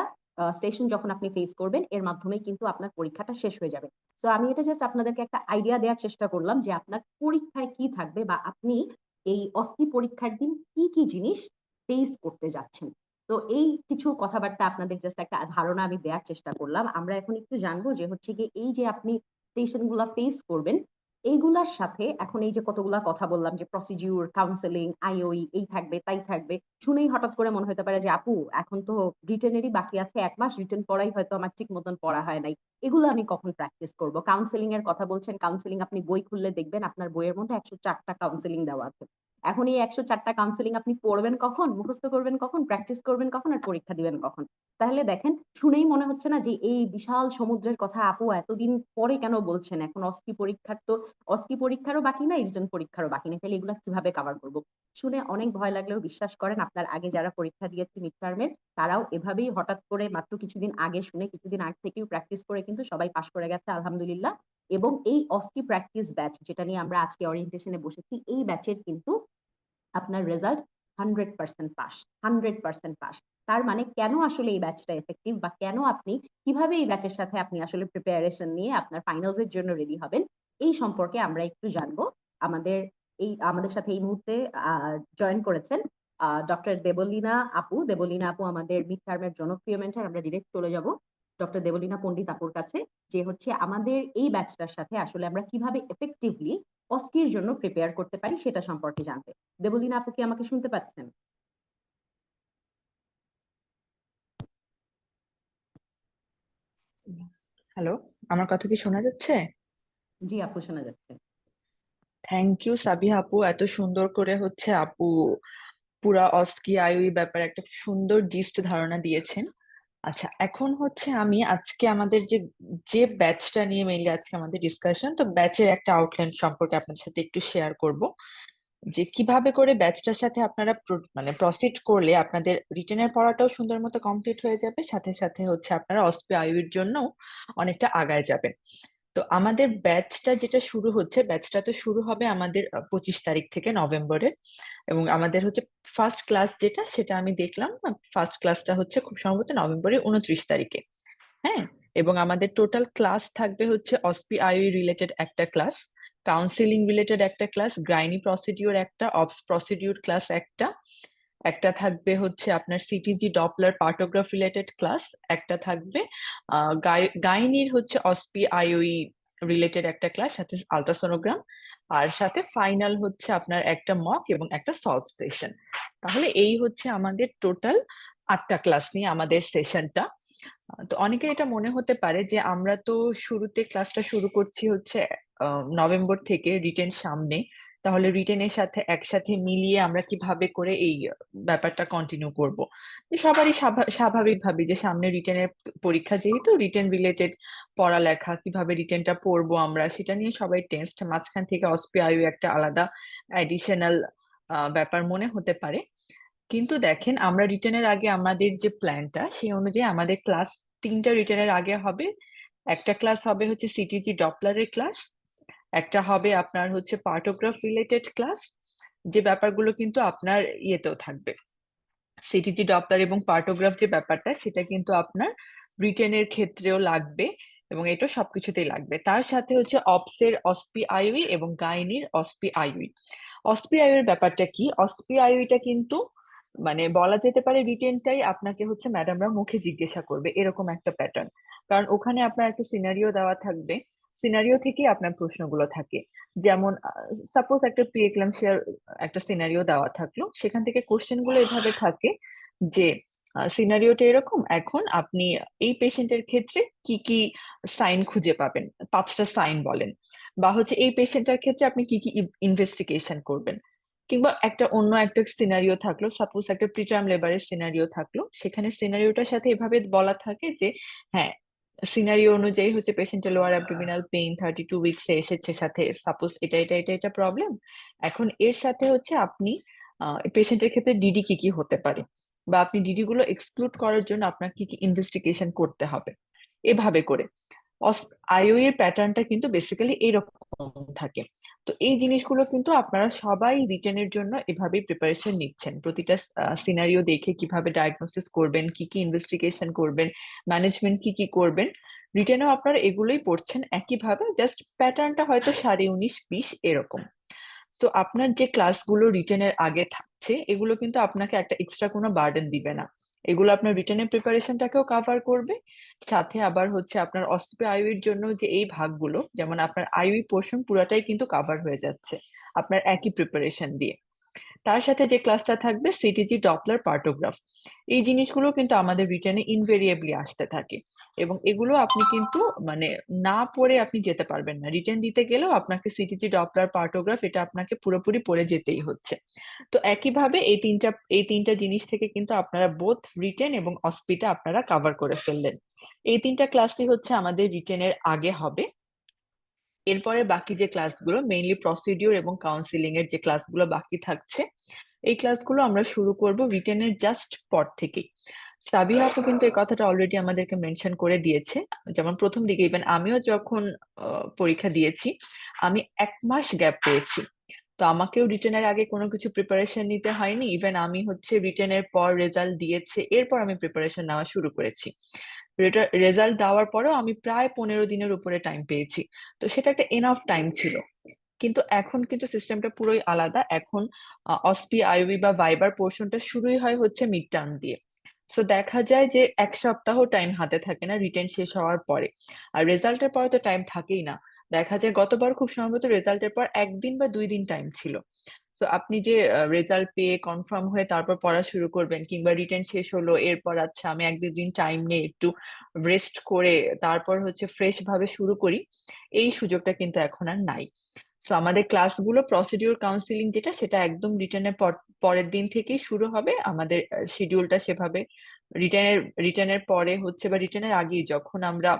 স্টেশন যখন আপনি ফেস করবেন, এর মাধ্যমেই কিন্তু আপনার পরীক্ষাটা শেষ হয়ে যাবে। তো আমি এটা জাস্ট আপনাদেরকে একটা আইডিয়া দেওয়ার চেষ্টা করলাম যে আপনার পরীক্ষায় কি থাকবে বা আপনি এই অস্টি পরীক্ষার দিন কি কি জিনিস ফেস করতে যাচ্ছেন। তো এই কিছু কথাবার্তা আপনাদের জাস্ট একটা ধারণা আমি দেওয়ার চেষ্টা করলাম। আমরা এখন একটু জানবো যে হচ্ছে গিয়ে এই যে আপনি স্টেশন গুলা ফেস করবেন, এইগুলার সাথে এখন এই যে কতগুলা কথা বললাম যে প্রসিডিউর, কাউন্সেলিং, আইওই এই থাকবে, তাই থাকবে। শুনেই হঠাৎ করে মনে হতে পারে যে আপু এখন তো রিটেনেরই বাকি আছে ১ মাস, রিটেন পড়াই হয়তো আমার ঠিক মতন পড়া হয় নাই। এগুলো আমি কখন প্র্যাকটিস করব? কাউন্সেলিং এর কথা বলছেন, কাউন্সেলিং আপনি বই খুললে দেখবেন আপনার বইয়ের মধ্যে ১০৪ টা কাউন্সেলিং দেওয়া আছে। এখন এই 104টা কাউন্সেলিং আপনি পড়বেন কখন, মুখস্থ করবেন কখন, প্র্যাকটিস করবেন কখন, আর পরীক্ষা দিবেন কখন? তাহলে দেখেন, শুনেই মনে হচ্ছে না যে এই বিশাল সমুদ্রের কথা আপু এতদিন পরে কেন বলছেন? এখন অস্কি পরীক্ষারও বাকি নাই, রিটেন পরীক্ষারও বাকি নেই। তাহলে এগুলা কিভাবে কভার করব? শুনে অনেক ভয় লাগলেও বিশ্বাস করেন, আপনার আগে যারা পরীক্ষা দিয়েছে মিড টার্মের, তারাও এভাবেই হঠাৎ করে মাত্র কিছুদিন আগে শুনে কিছুদিন আগ থেকেও প্র্যাকটিস করে কিন্তু সবাই পাস করে গেছে আলহামদুলিল্লাহ। এবং এই অস্কি প্র্যাকটিস ব্যাচ যেটা নিয়ে আমরা আজকে ওরিয়েন্টেশনে বসেছি, এই ব্যাচের কিন্তু আপনার রেজাল্ট 100% পাস, 100% পাস। তার মানে কেন আসলে এই ব্যাচটা এফেক্টিভ, বা কেন আপনি কিভাবে এই ব্যাচের সাথে আপনি আসলে প্রিপারেশন নিয়ে আপনার ফাইনালস এর জন্য রেডি হবেন, এই সম্পর্কে আমরা একটু জানবো। আমাদের আমাদের সাথে এই মুহূর্তে জয়েন করেছেন ডক্টর দেবলীনা আপু আমাদের মিড টার্মের জনপ্রিয় মেন্টর। আমরা ডিরেক্ট চলে যাব ডক্টর দেবলীনা পণ্ডিত আপুর কাছে, যে হচ্ছে আমাদের এই ব্যাচটার সাথে আসলে আমরা কিভাবে এফেক্টিভলি অস্কির জন্য প্রিপেয়ার করতে পারি সেটা সম্পর্কে জানতে। দেবলীনা আপু কি আমাকে শুনতে পাচ্ছেন? হ্যালো, আমার কথা কি শোনা যাচ্ছে? জি আপু, শোনা যাচ্ছে। থ্যাংক ইউ সাবিহা আপু, এত সুন্দর করে আপু পুরা অস্কি আইওই ব্যাপারে একটা সুন্দর জিস্ট ধারণা দিয়েছেন। আচ্ছা, এখন আমি আজকে আমাদের যে যে ব্যাচটা নিয়ে মেইনলি আজকে আমাদের ডিসকাশন, তো ব্যাচের একটা আউটলাইন সম্পর্কে আপনাদের সাথে একটু শেয়ার করব, যে কিভাবে করে ব্যাচটার সাথে আপনারা মানে প্রসিড করলে আপনাদের রিটেনের পড়াটাও সুন্দর মতো কমপ্লিট হয়ে যাবে, সাথে সাথে আপনারা অস্পি আইওর জন্য অনেকটা আগায় যাবেন। তো আমাদের ব্যাচটা তো শুরু হবে আমাদের 25 তারিখ থেকে নভেম্বরের। এবং আমাদের ফার্স্ট ক্লাস সেটা আমি দেখলাম, ফার্স্ট ক্লাসটা খুব সম্ভবত নভেম্বরের 29 তারিখে। হ্যাঁ, এবং আমাদের টোটাল ক্লাস থাকবে অসপি আইই রিলেটেড একটা ক্লাস, কাউন্সিলিং রিলেটেড একটা ক্লাস, গাইনি প্রসিডিউর একটা, অবস প্রসিডিউর ক্লাস একটা, একটা থাকবে আপনার সিটিজি ডপলার পার্টোগ্রাফ রিলেটেড ক্লাস, একটা থাকবে গাইনির অসপি আইওই রিলেটেড একটা ক্লাস, সাথে আলট্রাসোনোগ্রাম, আর সাথে ফাইনাল আপনার একটা মক এবং একটা সলভ সেশন। তাহলে এই আমাদের টোটাল 8টা ক্লাস নিয়ে আমাদের সেশনটা। তো অনেকের এটা মনে হতে পারে যে আমরা তো শুরুতে ক্লাসটা শুরু করছি নভেম্বর থেকে, রিটেন সামনে, তাহলে রিটেনের সাথে একসাথে মিলিয়ে আমরা কিভাবে করে এই ব্যাপারটা কন্টিনিউ করব। সবারই স্বাভাবিক ভাবি যে সামনে রিটেনের পরীক্ষা, যেহেতু রিটেন রিলেটেড পড়ালেখা, কিভাবে রিটেনটা পড়বো আমরা সেটা নিয়ে সবাই টেন্সড, মাঝখান থেকে অসপি আইউ একটা আলাদা অ্যাডিশনাল ব্যাপার মনে হতে পারে। কিন্তু দেখেন, আমরা রিটার্নের আগে আমাদের যে প্ল্যানটা সেই অনুযায়ী আমাদের ক্লাস 3টা রিটার্নের আগে হবে। একটা ক্লাস হবে সিটিজি ডপলারের ক্লাস, একটা হবে আপনার পার্টোগ্রাফ রিলেটেড ক্লাস, যে ব্যাপারগুলো কিন্তু আপনার ইয়েতেও থাকবে। সিটিজি ডপলার এবং পার্টোগ্রাফ যে ব্যাপারটা সেটা কিন্তু আপনার রিটেনের ক্ষেত্রেও লাগবে, এবং এটা সবকিছুতেই লাগবে। তার সাথে অপসের অসপি আইউই এবং গাইনির অসপি আইউই। অসপি আইউর ব্যাপারটা কি? অসপি আইউইটা কিন্তু মানে বলা যেতে পারে রিটেনটাই আপনাকে ম্যাডামরা মুখে জিজ্ঞাসা করবে, এরকম একটা প্যাটার্ন। কারণ ওখানে আপনার একটা সিনারিও দেওয়া থাকবে, সিনারিও থেকে আপনার প্রশ্নগুলো থাকে। যেমন সাপোজ একটা প্রি এক্লাম্পসিয়ার একটা সিনারিও দেওয়া থাকলো, সেখান থেকে কোশ্চেন গুলো এভাবে থাকে যে সিনারিওটা এরকম, এখন আপনি এই পেশেন্টের ক্ষেত্রে কি কি সাইন খুঁজে পাবেন, 5টা সাইন বলেন। বা এই পেশেন্টের ক্ষেত্রে আপনি কি কি ইনভেস্টিগেশন করবেন। কিংবা অন্য একটা সিনারিও থাকলো, সাপোজ একটা প্রিটার্ম লেবারের সিনারিও থাকলো, সেখানে সিনারিওটার সাথে এভাবে বলা থাকে যে হ্যাঁ, সিনারিও অনুযায়ী পেশেন্টের লোয়ার অ্যাবডোমিনাল পেইন 32 উইকসে এসেছে, সাথে সাপোজ এটা এটা এটা এটা প্রবলেম। এখন এর সাথে আপনি পেশেন্টের ক্ষেত্রে ডিডি কি কি হতে পারে, বা আপনি ডিডি গুলো এক্সক্লুড করার জন্য আপনার কি কি ইনভেস্টিগেশন করতে হবে, এভাবে করে। আইও এর প্যাটার্নটা কিন্তু বেসিক্যালি এইরকম থাকে। তো এই জিনিসগুলো কিন্তু আপনারা সবাই রিটেনের জন্য এভাবেই প্রিপারেশন নিচ্ছেন, প্রতিটা সিনারিও দেখে কিভাবে ডায়াগনোসিস করবেন, কি কি ইনভেস্টিগেশন করবেন, ম্যানেজমেন্ট কি কি করবেন, রিটেনেও আপনারা এগুলোই পড়ছেন একইভাবে, জাস্ট প্যাটার্নটা হয়তো 19.5-20 এরকম। তো আপনার যে ক্লাসগুলো রিটেনের আগে থাকছে, এগুলো কিন্তু আপনাকে একটা এক্সট্রা কোনো বার্ডেন দিবে না। এগুলো আপনার রিটেনের প্রিপারেশনটাকেও কভার করবে, সাথে আবার আপনার অস্পি আইউর জন্য যে এই ভাগগুলো, যেমন আপনার আইউই পোর্শন পুরাটাই কিন্তু কভার হয়ে যাচ্ছে আপনার একই প্রিপারেশন দিয়ে। তার সাথে যে ক্লাসটা থাকবে সিটিজি ডপলার পার্টোগ্রাফ। এই জিনিসগুলো কিন্তু আমাদের রিটেনে ইনভেরিয়েবলি আসতে থাকে, এবং এগুলো আপনি কিন্তু মানে না পড়ে আপনি যেতে পারবেন না। রিটেন দিতে গেলেও আপনাকে সিটিজি ডপলার পার্টোগ্রাফ এটা আপনাকে পুরোপুরি পড়ে যেতেই হচ্ছে। তো একইভাবে এই তিনটা জিনিস থেকে কিন্তু আপনারা বোথ রিটেন এবং অসপিটা আপনারা কভার করে ফেললেন। এই তিনটা ক্লাসই হচ্ছে আমাদের রিটেনের আগে হবে। এরপরে বাকি যে ক্লাসগুলো মেইনলি প্রসিডিউর এবং কাউন্সিলিং এর যে ক্লাসগুলো বাকি থাকছে, এই ক্লাসগুলো আমরা শুরু করব রিটেনের জাস্ট পর থেকে। সাবিহা আপু কিন্তু এই কথাটা অলরেডি আমাদেরকে মেনশন করে দিয়েছে। যেমন প্রথম দিকে ইভেন আমিও যখন পরীক্ষা দিয়েছি, আমি 1 মাস গ্যাপ পেয়েছি। তো আমাকেও রিটেনের আগে কোনো কিছু প্রিপারেশন নিতে হয়নি। ইভেন আমি হচ্ছে রিটেনের পর রেজাল্ট দিয়েছে, এরপর আমি প্রিপারেশন নেওয়া শুরু করেছি। রেজাল্ট দেওয়ার পরেও আমি প্রায় 15 দিনের উপরে টাইম পেয়েছি। তো সেটা একটা এনাফ টাইম ছিল। কিন্তু এখন কিন্তু সিস্টেমটা পুরোই আলাদা। এখন অসপি আইবি বা ভাইবার পোর্শনটা শুরুই হয় হচ্ছে মিড টার্ম দিয়ে। সো দেখা যায় যে 1 সপ্তাহ টাইম হাতে থাকে না রিটেন শেষ হওয়ার পরে। আর রেজাল্টের পরে তো টাইম থাকেই না। দেখা যায় গতবার খুব সম্ভবত রেজাল্টের পর 1 দিন বা 2 দিন টাইম ছিল। তো আপনি যে রেজাল্ট পেয়ে কনফার্ম হয়ে তারপর পড়া শুরু করবেন, কিংবা রিটেন শেষ হলো এরপর আচ্ছা আমি 1-2 দিন টাইম নিয়ে একটু রেস্ট করে তারপর হচ্ছে ফ্রেশ ভাবে শুরু করি, এই সুযোগটা কিন্তু এখন আর নাই। সো আমাদের ক্লাসগুলো প্রসিডিউর কাউন্সিলিং যেটা, সেটা একদম রিটার্নের পরের দিন থেকেই শুরু হবে। আমাদের শিডিউলটা সেভাবে রিটার্নের রিটার্নের পরে হচ্ছে বা রিটার্নের আগেই যখন আমরা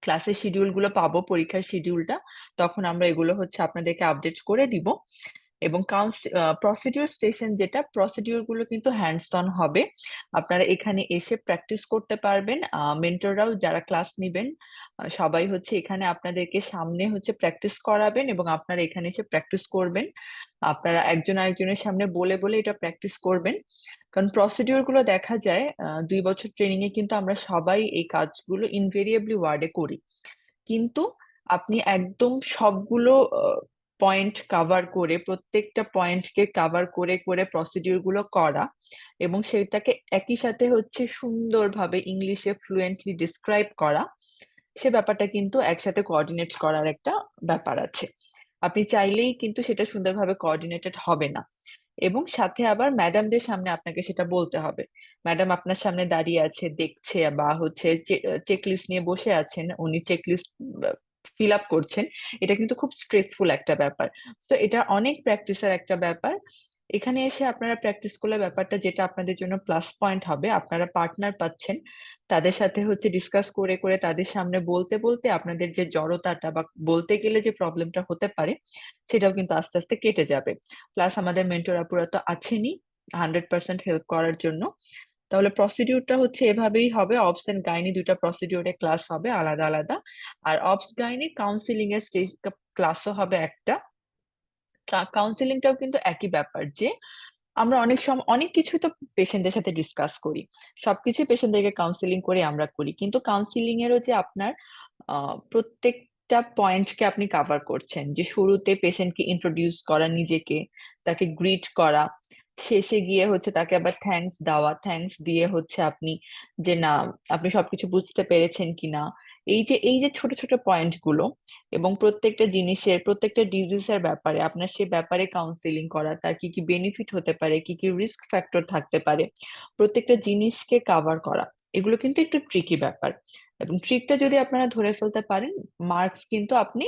ক্লাসের শিডিউল গুলো পাবো, পরীক্ষার শিডিউলটা, তখন আমরা এগুলো হচ্ছে আপনাদেরকে আপডেট করে দিব। এবং প্রসিডিউর স্টেশন যেটা, প্রসিডিউর গুলো কিন্তু হ্যান্ডস অন হবে। আপনারা এখানে এসে প্র্যাকটিস করতে পারবেন। মেন্টররাও যারা ক্লাস নিবেন সবাই হচ্ছে এখানে আপনাদেরকে সামনে হচ্ছে প্র্যাকটিস করাবেন, এবং আপনারা এখানে এসে প্র্যাকটিস করবেন। আপনারা একজন আরেকজনের সামনে বলে বলে এটা প্র্যাকটিস করবেন। কারণ প্রসিডিউর গুলো দেখা যায় 2 বছর ট্রেনিং এ কিন্তু আমরা সবাই এই কাজগুলো ইনভেরিয়েবলি ওয়ার্ডে করি। কিন্তু আপনি একদম সবগুলো পয়েন্ট কভার করে, প্রত্যেকটা পয়েন্টকে কভার করে করে প্রসিডিউর গুলো করা, এবং সেটাকে একই সাথে হচ্ছে সুন্দরভাবে ইংলিশে ফ্লুয়েন্টলি ডিসক্রাইব করা, সে ব্যাপারটা কিন্তু একসাথে কোঅর্ডিনেট করার একটা ব্যাপার আছে। আপনি চাইলেই কিন্তু সেটা সুন্দরভাবে কোঅর্ডিনেটেড হবে না। এবং সাথে আবার ম্যাডামদের সামনে আপনাকে সেটা বলতে হবে। ম্যাডাম আপনার সামনে দাঁড়িয়ে আছে, দেখছে, বা হচ্ছে চেকলিস্ট নিয়ে বসে আছেন, উনি চেকলিস্ট ফিল আপ করছেন। এটা কিন্তু খুব স্ট্রেসফুল একটা ব্যাপার। তো এটা অনেক প্র্যাকটিসের একটা ব্যাপার। এখানে এসে আপনারা প্র্যাকটিস করলে ব্যাপারটা যেটা আপনাদের জন্য প্লাস পয়েন্ট হবে, আপনারা পার্টনার পাচ্ছেন। তাদের সাথে হচ্ছে ডিসকাস করে করে তাদের সামনে বলতে বলতে আপনাদের যে জড়তাটা বা বলতে গেলে যে প্রবলেমটা হতে পারে, সেটাও কিন্তু আস্তে আস্তে কেটে যাবে। প্লাস আমাদের মেন্টর আপুরা তো আছেনই 100% হেল্প করার জন্য। তাহলে প্রসিডিউরটা হচ্ছে এভাবেই হবে। অবস এন্ড গাইনি দুইটা প্রসিডিউরে ক্লাস হবে আলাদা আলাদা। আর অবস গাইনি কাউন্সিলিং এর স্টেজ ক্লাসও হবে একটা। কাউন্সিলিংটাও কিন্তু একই ব্যাপার, যে আমরা অনেক সময় অনেক কিছু তো পেশেন্টদের সাথে ডিসকাস করি, সবকিছু পেশেন্টদেরকে কাউন্সিলিং করে আমরা করি, কিন্তু কাউন্সিলিং এরও যে আপনার প্রত্যেকটা পয়েন্টকে আপনি কভার করছেন, যে শুরুতে পেশেন্টকে ইন্ট্রোডিউস করা নিজেকে, তাকে গ্রিট করা, শেষে গিয়ে হচ্ছে তাকে আবার থ্যাঙ্কস দেওয়া, থ্যাঙ্কস দিয়ে হচ্ছে আপনি যে না আপনি সবকিছু বুঝতে পেরেছেন কিনা, এই যে ছোট ছোট পয়েন্ট গুলো, এবং প্রত্যেকটা জিনিসের প্রত্যেকটা ডিজিজের ব্যাপারে আপনার সে ব্যাপারে কাউন্সিলিং করা, তার কি কি বেনিফিট হতে পারে, কি কি রিস্ক ফ্যাক্টর থাকতে পারে, প্রত্যেকটা জিনিসকে কাভার করা, এগুলো কিন্তু একটু ট্রিকি ব্যাপার। এবং ট্রিকটা যদি আপনারা ধরে ফেলতে পারেন, মার্কস কিন্তু আপনি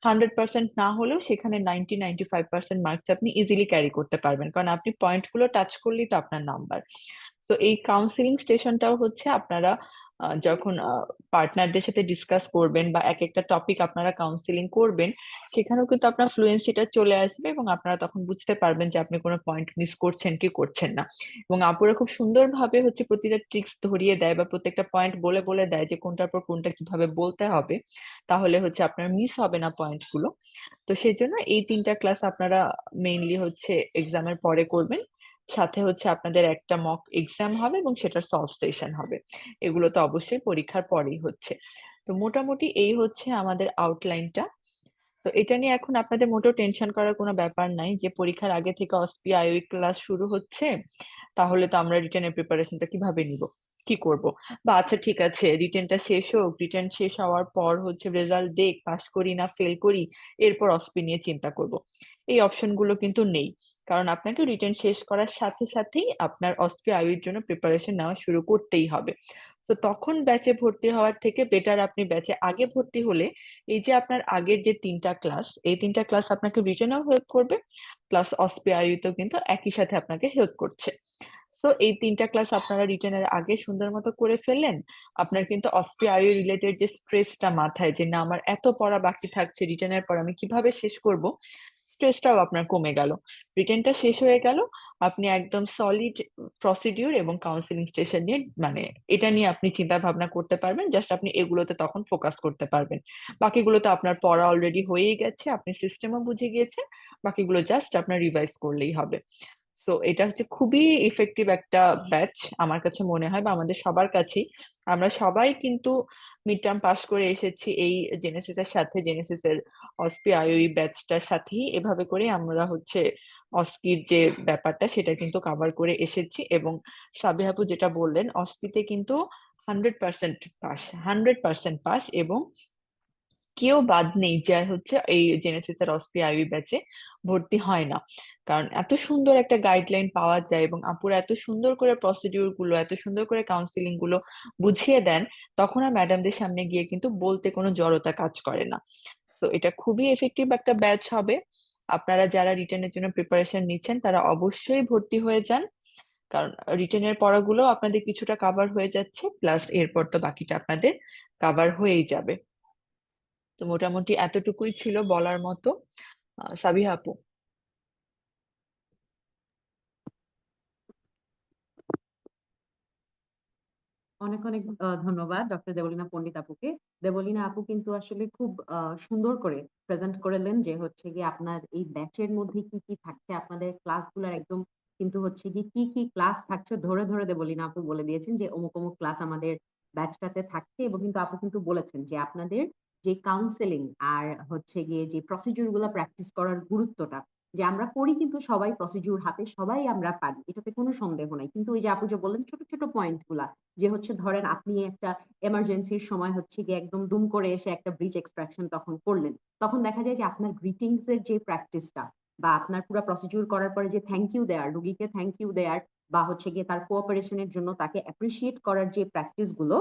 100% না হলেও সেখানে 90-95% মার্কস আপনি ইজিলি ক্যারি করতে পারবেন, কারণ আপনি পয়েন্ট গুলো টাচ করলেই তো আপনার নাম্বার। তো এই কাউন্সিলিং স্টেশনটাও হচ্ছে আপনারা যখন পার্টনারদের সাথে ডিসকাস করবেন বা এক একটা টপিক আপনারা কাউন্সিলিং করবেন, সেখানেও কিন্তু আপনার ফ্লুয়েন্সিটা চলে আসবে, এবং আপনারা তখন বুঝতে পারবেন যে আপনি কোনো পয়েন্ট মিস করছেন কি করছেন না। এবং আপুরা খুব সুন্দরভাবে হচ্ছে প্রতিটা ট্রিক্স ধরিয়ে দেয় বা প্রত্যেকটা পয়েন্ট বলে বলে দেয় যে কোনটার পর কোনটা কিভাবে বলতে হবে, তাহলে হচ্ছে আপনার মিস হবে না পয়েন্ট গুলো। তো সেই জন্য এই 3টা ক্লাস আপনারা মেইনলি হচ্ছে এক্সামের পরে করবেন। সাথে হচ্ছে আপনাদের একটা মক এক্সাম হবে এবং সেটার সলভ সেশন হবে। এগুলো তো অবশ্যই পরীক্ষার পরেই হচ্ছে। তো মোটামুটি এই হচ্ছে আমাদের আউটলাইনটা। তো এটা নিয়ে এখন আপনাদের মোটেও টেনশন করার কোনো ব্যাপার নাই যে পরীক্ষার আগে থেকে অসপি আইওই ক্লাস শুরু হচ্ছে, তাহলে তো আমরা রিটেনের প্রিপারেশনটা কিভাবে নিব। কি করব, বা আচ্ছা ঠিক আছে রিটেনটা শেষ হোক, রিটেন শেষ হওয়ার পর হচ্ছে রেজাল্ট দেখ পাস করি না ফেল করি, এরপর অসপি নিয়ে চিন্তা করব। এই অপশনগুলো কিন্তু নেই, কারণ আপনাকে রিটেন শেষ করার সাথে সাথেই আপনার অসপি আইইউর জন্য প্রিপারেশন নেওয়া শুরু করতেই হবে। তো তখন ব্যাচে ভর্তি হওয়ার থেকে বেটার আপনি ব্যাচে আগে ভর্তি হলে এই যে আপনার আগের যে 3টা ক্লাস, এই 3টা ক্লাস আপনাকে রিটেনেও হেল্প করবে, প্লাস অসপি আইইউতেও কিন্তু একই সাথে আপনাকে হেল্প করছে। তো এই 3টা ক্লাস আপনারা রিটেনের আগে সুন্দর মতো করে ফেললেন, আপনার কিন্তু অসপি আইইউ রিলেটেড যে স্ট্রেসটা মাথায় যে না আমার এত পড়া বাকি থাকছে রিটেনের পর আমি কিভাবে শেষ করব, স্ট্রেসটাও আপনার কমে গেল। রিটেনটা শেষ হয়ে গেল, আপনি একদম সলিড প্রসিডিউর এবং কাউন্সিলিং স্টেশন নিয়ে মানে এটা নিয়ে আপনি চিন্তা ভাবনা করতে পারবেন, জাস্ট আপনি এগুলোতে তখন ফোকাস করতে পারবেন। বাকিগুলো তো আপনার পড়া অলরেডি হয়েই গেছে, আপনি সিস্টেমও বুঝে গিয়েছেন, বাকিগুলো জাস্ট আপনার রিভাইজ করলেই হবে। তো এটা হচ্ছে খুবই ইফেক্টিভ একটা ব্যাচ আমার কাছে মনে হয়, বা আমাদের সবার কাছেই। আমরা সবাই কিন্তু মিড টার্ম পাস করে এসেছি এই জেনেসিস এর সাথে, জেনেসিস এর অসপি আইওই ব্যাচটার সাথেই এভাবে করে আমরা হচ্ছে অস্কির যে ব্যাপারটা সেটা কিন্তু কভার করে এসেছি। এবং সাবিহা আপু যেটা বললেন, অস্কিতে কিন্তু 100% পাস, 100% পাস, এবং কেউ বাদ নেই যে হচ্ছে এই জেনেসিস এর অসপি আইভি ব্যাচে ভর্তি হয় না। কারণ এত সুন্দর একটা গাইডলাইন পাওয়া যায় এবং আপুরা এত সুন্দর করে প্রসিডিউর গুলো, এত সুন্দর করে কাউন্সিলিং গুলো বুঝিয়ে দেন, তখন আর ম্যাডামদের সামনে গিয়ে কিন্তু বলতে কোনো জড়তা কাজ করে না। তো এটা খুবই এফেক্টিভ একটা ব্যাচ হবে। আপনারা যারা রিটেনের জন্য প্রিপারেশন নিচ্ছেন তারা অবশ্যই ভর্তি হয়ে যান, কারণ রিটেনের পড়াগুলো আপনাদের কিছুটা কাভার হয়ে যাচ্ছে, প্লাস এরপর তো বাকিটা আপনাদের কাভার হয়েই যাবে। তো মোটামুটি এতটুকুই ছিল বলার মতো। সাবিহা আপু। অনেক অনেক ধন্যবাদ ডক্টর দেবলীনা পণ্ডিত আপুকে। দেবলীনা আপু কিন্তু আসলে খুব সুন্দর করে প্রেজেন্ট করলেন যে হচ্ছে গিয়ে আপনার এই ব্যাচের মধ্যে কি কি থাকছে, আপনাদের ক্লাসগুলোর একদম কিন্তু হচ্ছে গিয়ে কি কি ক্লাস থাকছে ধরে ধরে দেবলীনা আপু বলে দিয়েছেন যে অমুক অমুক ক্লাস আমাদের ব্যাচটাতে থাকছে। এবং কিন্তু আপু কিন্তু বলেছেন যে আপনাদের যে কাউন্সেলিং আর হচ্ছে গিয়ে যে প্রসিডিউর গুলা প্র্যাকটিস করার গুরুত্বটা, যে আমরা করি কিন্তু সবাই প্রসিডিউর হাতে সবাই আমরা পারি, এটাতে কোনো সন্দেহ নাই। কিন্তু ওই যে আপু যে বললেন ছোট ছোট পয়েন্ট গুলা, যে হচ্ছে ধরেন আপনি একটা এমার্জেন্সির সময় হচ্ছে গিয়ে একদম দুম করে এসে একটা ব্রিচ এক্সট্রাকশন তখন করলেন, তখন দেখা যায় যে আপনার গ্রিটিংস এর যে প্র্যাকটিসটা বা আপনার পুরো প্রসিডিউর করার পরে যে থ্যাংক ইউ দেয়ার, রুগীকে থ্যাংক ইউ দেয়ার বা হচ্ছে গিয়ে তার কোঅপারেশনের জন্য তাকে অ্যাপ্রিসিয়েট করার যে প্র্যাকটিস গুলো,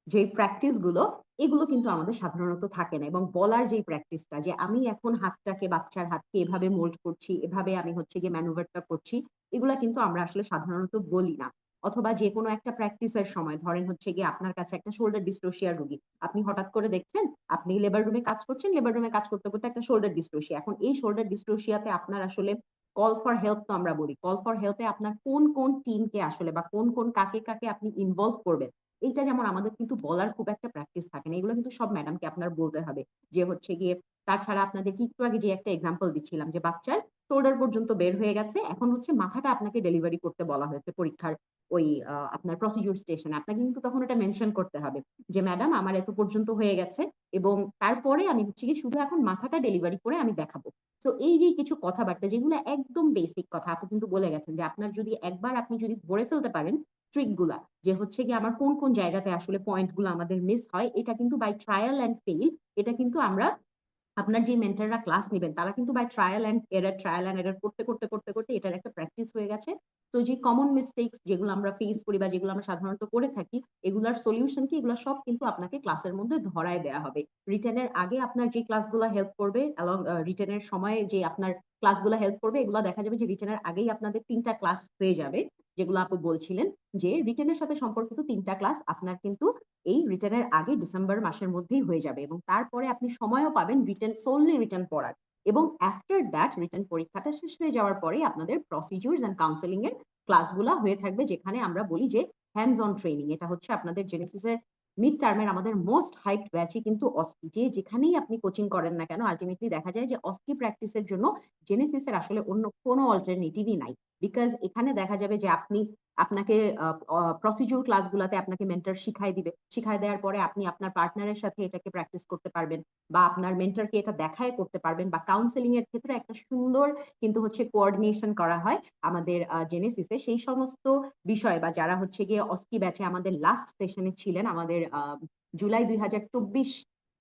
যে প্র্যাকটিস গুলো, এগুলো কিন্তু আমাদের সাধারণত থাকে না। এবং বলার যে প্র্যাকটিসটা যে আমি এখন হাতটাকে, বাচ্চার হাতকে এভাবে মোল্ড করছি, এভাবে আমি হচ্ছে গিয়ে ম্যানুভারটা করছি, এগুলা কিন্তু আমরা আসলে সাধারণত বলি না। অথবা যে কোনো একটা প্র্যাকটিসের সময় ধরেন হচ্ছে গিয়ে আপনার কাছে একটা শোল্ডার ডিস্ট্রোসিয়ার রোগী, আপনি হঠাৎ করে দেখছেন আপনি লেবার রুমে কাজ করছেন, লেবার রুমে কাজ করতে করতে একটা শোল্ডার ডিস্ট্রোসিয়া, এখন এই শোল্ডার ডিস্ট্রোসিয়াতে আপনার আসলে কল ফর হেল্প, তো আমরা বলি কল ফর হেল্পে আপনার কোন কোন টিমকে আসলে বা কোন কোন কাকে কাকে আপনি ইনভলভ করবেন, এইটা যেমন আমাদের কিন্তু বলার খুব একটা প্র্যাকটিস থাকে না। এগুলো কিন্তু সব ম্যাডামকে আপনার বলতে হবে। যে হচ্ছে গিয়ে তাছাড়া আপনাদেরকে একটু আগে যে একটা এক্সাম্পল দিচ্ছিলাম যে বাচ্চার শোল্ডার পর্যন্ত বের হয়ে গেছে, এখন হচ্ছে মাথাটা আপনাকে ডেলিভারি করতে বলা হয়েছে পরীক্ষার ওই আপনার প্রসিডিউর স্টেশনে, আপনাকে কিন্তু তখন এটা মেনশন করতে হবে যে ম্যাডাম আমার এত পর্যন্ত হয়ে গেছে এবং তারপরে আমি হচ্ছে কি শুধু এখন মাথাটা ডেলিভারি করে আমি দেখাবো। তো এই যে কিছু কথাবার্তা যেগুলো একদম বেসিক কথা, আপনি কিন্তু বলে গেছেন যে আপনার যদি একবার আপনি যদি ধরে ফেলতে পারেন ট্রিক গুলা, যে হচ্ছে কি আমার কোন কোন জায়গাতে আসলে পয়েন্ট গুলো আমাদের মিস হয়, এটা কিন্তু বাই ট্রায়াল এন্ড ফেইল, এটা কিন্তু আমরা আপনার যে মেন্টররা ক্লাস নেবেন তারা কিন্তু বাই ট্রায়াল এন্ড এরর করতে করতে করতে করতে এটার একটা প্র্যাকটিস হয়ে গেছে। তো যে কমন মিস্টেকস যেগুলো আমরা ফেস করি বা যেগুলো আমরা সাধারণত করে থাকি, এগুলার সলিউশন কি, এগুলো সব কিন্তু আপনাকে ক্লাসের মধ্যে ধরায় দেয়া হবে। রিটেনের আগে আপনার যে ক্লাসগুলো হেল্প করবে এবং রিটেনের সময় যে আপনার ক্লাসগুলো হেল্প করবে, এগুলো দেখা যাবে যে রিটেনের আগেই আপনাদের 3টা ক্লাস হয়ে যাবে, যেগুলো আপু বলছিলেন যে রিটেনের সাথে সম্পর্কিত 3টা ক্লাস আপনার কিন্তু এই রিটার্নের আগে ডিসেম্বর মাসের মধ্যেই হয়ে যাবে এবং তারপরে আপনি সময়ও পাবেন রিটার্ন সোললি রিটার্ন পড়ার। এবং আফটার দ্যাট রিটার্ন পরীক্ষাটা শেষ হয়ে যাওয়ার পরে আপনাদের প্রসিডিউরস এন্ড কাউন্সেলিং এর ক্লাসগুলো হয়ে থাকবে, যেখানে আমরা বলি যে হ্যান্ডস অন ট্রেনিং। এটা হচ্ছে আপনাদের জেনেসিসের মিড টার্মের আমাদের মোস্ট হাইপড ব্যাচই কিন্তু অস্কি, যে যেখানেই আপনি কোচিং করেন না কেন আলটিমেটলি দেখা যায় যে অস্কি প্র্যাকটিসের জন্য জেনেসিসের আসলে অন্য কোনো অল্টারনেটিভই নাই। বিকজ এখানে দেখা যাবে যে আপনি আপনাকে প্রসিডিউর ক্লাসগুলাতে আপনাকে মেন্টর শিখাই দিবে। শিখাই দেওয়ার পরে আপনি আপনার পার্টনারের সাথে এটাকে প্র্যাকটিস করতে পারবেন বা আপনার মেন্টরকে এটা দেখায় করতে পারবেন বা কাউন্সেলিং এর ক্ষেত্রে একটা সুন্দর কিন্তু হচ্ছে কোঅর্ডিনেশন করা হয় আমাদের জেনেসিসে। সেই সমস্ত বিষয় বা যারা হচ্ছে গিয়ে অস্কি ব্যাচে আমাদের লাস্ট সেশনে ছিলেন, আমাদের জুলাই 2024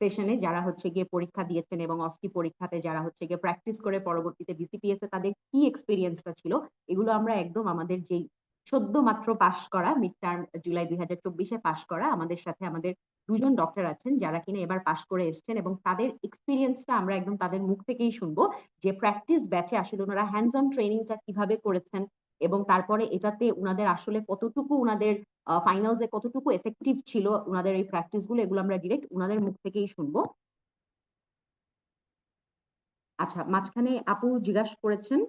সেশনে যারা হচ্ছে গিয়ে পরীক্ষা দিয়েছেন এবং অস্কি পরীক্ষাতে যারা হচ্ছে গিয়ে প্র্যাকটিস করে পরবর্তীতে বিসিপিএস এ তাদের কি এক্সপেরিয়েন্সটা ছিল, এগুলো আমরা একদম আমাদের যেই সদ্য মাত্র পাশ করা মিড টার্ম জুলাই 2024-এ পাশ করা আমাদের সাথে আমাদের দুজন ডক্টর আছেন যারা কিনা এবার পাশ করে এসছেন এবং তাদের এক্সপেরিয়েন্সটা আমরা একদম তাদের মুখ থেকেই শুনবো যে প্র্যাকটিস ব্যাচে আসলে ওনারা হ্যান্ডস অন ট্রেনিংটা কিভাবে করেছেন এবং তারপরে এটাতে উনাদের আসলে কতটুকু উনাদের ফাইনালসে কতটুকু এফেক্টিভ ছিল উনাদের এই প্র্যাকটিস গুলো, এগুলো আমরা ডিরেক্ট উনাদের মুখ থেকেই শুনবো। আচ্ছা, মাঝখানে আপু জিজ্ঞাসা করেছেন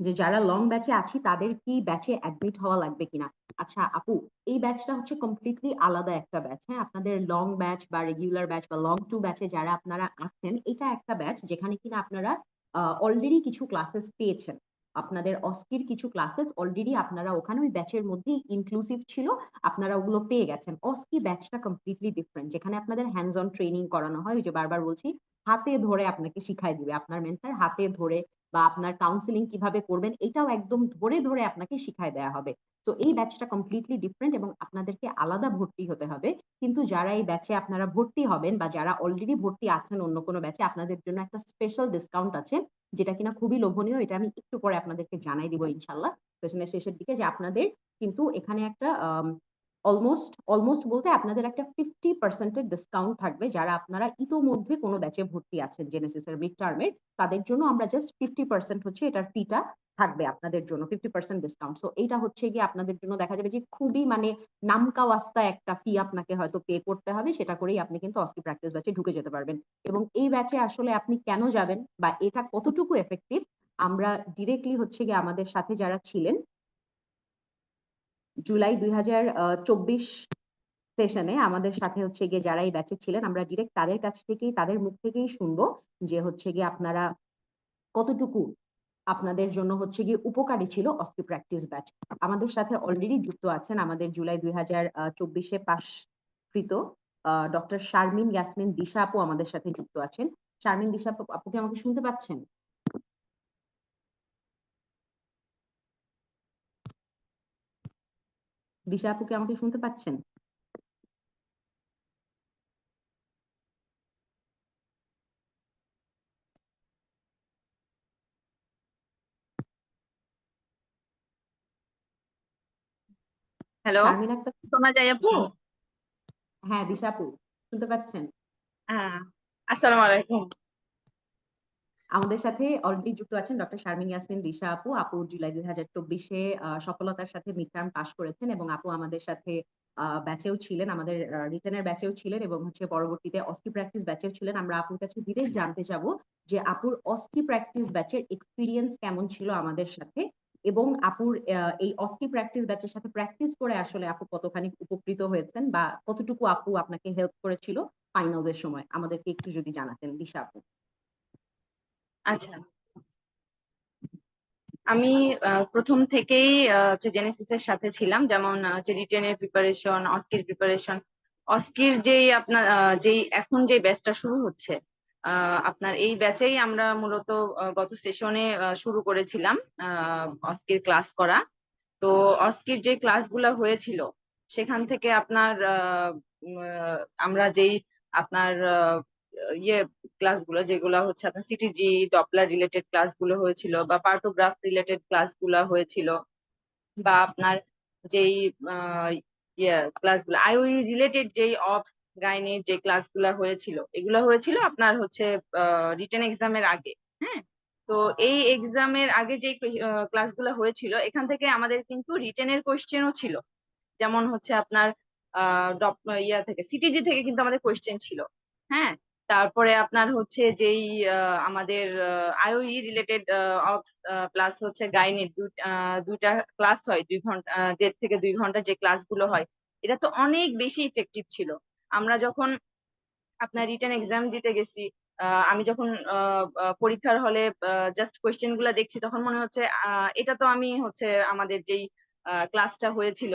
যে যারা লং ব্যাচে আছি তাদের কি ব্যাচে অ্যাডমিট হওয়া লাগবে কিনা। আচ্ছা আপু, এই ব্যাচটা হচ্ছে কমপ্লিটলি আলাদা একটা ব্যাচ। হ্যাঁ, আপনাদের লং ব্যাচ বা রেগুলার ব্যাচ বা লং টু ব্যাচে যারা আপনারা আছেন, এটা একটা ব্যাচ যেখানে কিনা আপনারা অলরেডি কিছু ক্লাসেস পেয়েছেন। আপনাদের অস্কির কিছু ক্লাসেস অলরেডি আপনারা ওখানে ওই ব্যাচের মধ্যেই ইনক্লুসিভ ছিল, আপনারা ওগুলো পেয়ে গেছেন। অস্কি ব্যাচটা কমপ্লিটলি ডিফারেন্ট, যেখানে আপনাদের হ্যান্ডস অন ট্রেনিং করানো হয়। ওই যে বারবার বলছি, হাতে ধরে আপনাকে শিখাই দিবে আপনার মেন্টর, হাতে ধরে বা আপনার কাউন্সিলিং কিভাবে করবেন এটাও একদম ধরে ধরে আপনাকে শিখায় দেওয়া হবে। তো এই ব্যাচটা কমপ্লিটলি ডিফারেন্ট এবং আপনাদেরকে আলাদা ভর্তি হতে হবে। কিন্তু যারা এই ব্যাচে আপনারা ভর্তি হবেন বা যারা অলরেডি ভর্তি আছেন অন্য কোনো ব্যাচে, আপনাদের জন্য একটা স্পেশাল ডিসকাউন্ট আছে যেটা কিনা খুবই লোভনীয়। এটা আমি একটু পরে আপনাদেরকে জানাই দিব ইনশাল্লাহ সেশনের শেষের দিকে, যে আপনাদের কিন্তু এখানে একটা অলমোস্ট অলমোস্ট বলতে আপনাদের একটা 50% ডিসকাউন্ট থাকবে যারা আপনারা ইতোমধ্যে কোনো ব্যাচে ভর্তি আছেন জেনেসিস এর মিড টার্মের। তাদের জন্য আমরা জাস্ট 50% হচ্ছে এটার ফিটা থাকবে আপনাদের জন্য, 50% ডিসকাউন্ট। সো এইটা হচ্ছে গিয়ে আপনাদের জন্য দেখা যাবে যে খুবই মানে নামকা ওয়াস্তা একটা ফি আপনাকে হয়তো পে করতে হবে, সেটা করেই আপনি কিন্তু অস্কি প্র্যাকটিস ব্যাচে ঢুকে যেতে পারবেন। এবং এই ব্যাচে আসলে আপনি কেন যাবেন বা এটা কতটুকু এফেক্টিভ, আমরা ডিরেক্টলি হচ্ছে গিয়ে আমাদের সাথে যারা ছিলেন জুলাই 2024 সেশনে আমাদের সাথে হচ্ছে গিয়ে যারা এই ব্যাচে ছিলেন, আমরা ডিরেক্ট তাদের কাছ থেকেই তাদের মুখ থেকেই শুনবো যে হচ্ছে গিয়ে আপনারা কতটুকু আপনাদের জন্য হচ্ছে গিয়ে উপকারী ছিল অস্কি প্র্যাকটিস ব্যাচ। আমাদের সাথে অলরেডি যুক্ত আছেন আমাদের জুলাই 2024-এ পাশকৃত ডক্টর শারমিন ইয়াসমিন দিশা আপু আমাদের সাথে যুক্ত আছেন। শারমিন দিশা আপু কি আমাকে শুনতে পাচ্ছেন? দিশা আপু কি আমাকে শুনতে পাচ্ছেন? হ্যালো, শারমিন একটা শোনা যায় আপু? হ্যাঁ দিশা আপু শুনতে পাচ্ছেন? হ্যাঁ, আসসালামু আলাইকুম। আমাদের সাথে অলরেডি যুক্ত আছেন ডক্টর শারমিন ইয়াসমিন দিশা আপু। আপু জুলাই 2024-এ সফলতার সাথে মিড টার্ম পাশ করেছেন এবং আপু আমাদের সাথে ব্যাচেও ছিলেন, আমাদের রিটেনের ব্যাচেও ছিলেন এবং হচ্ছে পরবর্তীতে অস্কি প্র্যাকটিস ব্যাচেও ছিলেন। আমরা আপুর কাছে ডিরেক্ট জানতে চাবো যে আপুর অস্কি প্র্যাকটিস ব্যাচের এক্সপিরিয়েন্স কেমন ছিল আমাদের সাথে এবং আপুর এই অস্কি প্র্যাকটিস ব্যাচের সাথে প্র্যাকটিস করে আসলে আপু কতখানি উপকৃত হয়েছেন বা কতটুকু আপু আপনাকে হেল্প করেছিল ফাইনালদের সময়, আমাদেরকে একটু যদি জানাতেন দিশা আপু। আচ্ছা, আমি প্রথম থেকেই হচ্ছে জেনেসিসের সাথে ছিলাম, যেমন হচ্ছে রিটেনের প্রিপারেশন, অস্কির প্রিপারেশন। অস্কির যেই আপনার যেই এখন যে ব্যাচটা শুরু হচ্ছে, আপনার এই ব্যাচেই আমরা মূলত গত সেশনে শুরু করেছিলাম অস্কির ক্লাস করা। তো অস্কির যে ক্লাসগুলো হয়েছিল সেখান থেকে আপনার আমরা যেই আপনার ইয়ে ক্লাসগুলো যেগুলো হচ্ছে আপনার সিটিজি ডপলার রিলেটেড ক্লাসগুলো হয়েছিল বা পার্টোগ্রাফ রিলেটেড ক্লাসগুলো হয়েছিল, বা আপনার যেই আহ, ইয়ে ক্লাসগুলো আইওই রিলেটেড যেই অবস গাইনির যে ক্লাসগুলো হয়েছিল, এগুলো হয়েছিল আপনার হচ্ছে রিটেন এক্সামের আগে। হ্যাঁ, তো এই এক্সামের আগে যে ক্লাসগুলো হয়েছিল এখান থেকে আমাদের কিন্তু রিটেনের কোশ্চেনও ছিল। যেমন হচ্ছে আপনার ইয়া থেকে সিটিজি থেকে কিন্তু আমাদের কোয়েশ্চেন ছিল। হ্যাঁ, তারপরে আপনার হচ্ছে যেই আমাদের আইওই রিলেটেড অপস প্লাস হচ্ছে গাইনির দুইটা ক্লাস হয়, 2 ঘন্টা 1.5 থেকে 2 ঘন্টা যে ক্লাসগুলো হয়, এটা তো অনেক বেশি ইফেক্টিভ ছিল। আমরা যখন আপনার রিটেন এক্সাম দিতে গেছি, আমি যখন পরীক্ষার হলে জাস্ট কোয়েশ্চেন গুলা দেখছি তখন মনে হচ্ছে এটা তো আমি হচ্ছে আমাদের যেই ক্লাসটা হয়েছিল,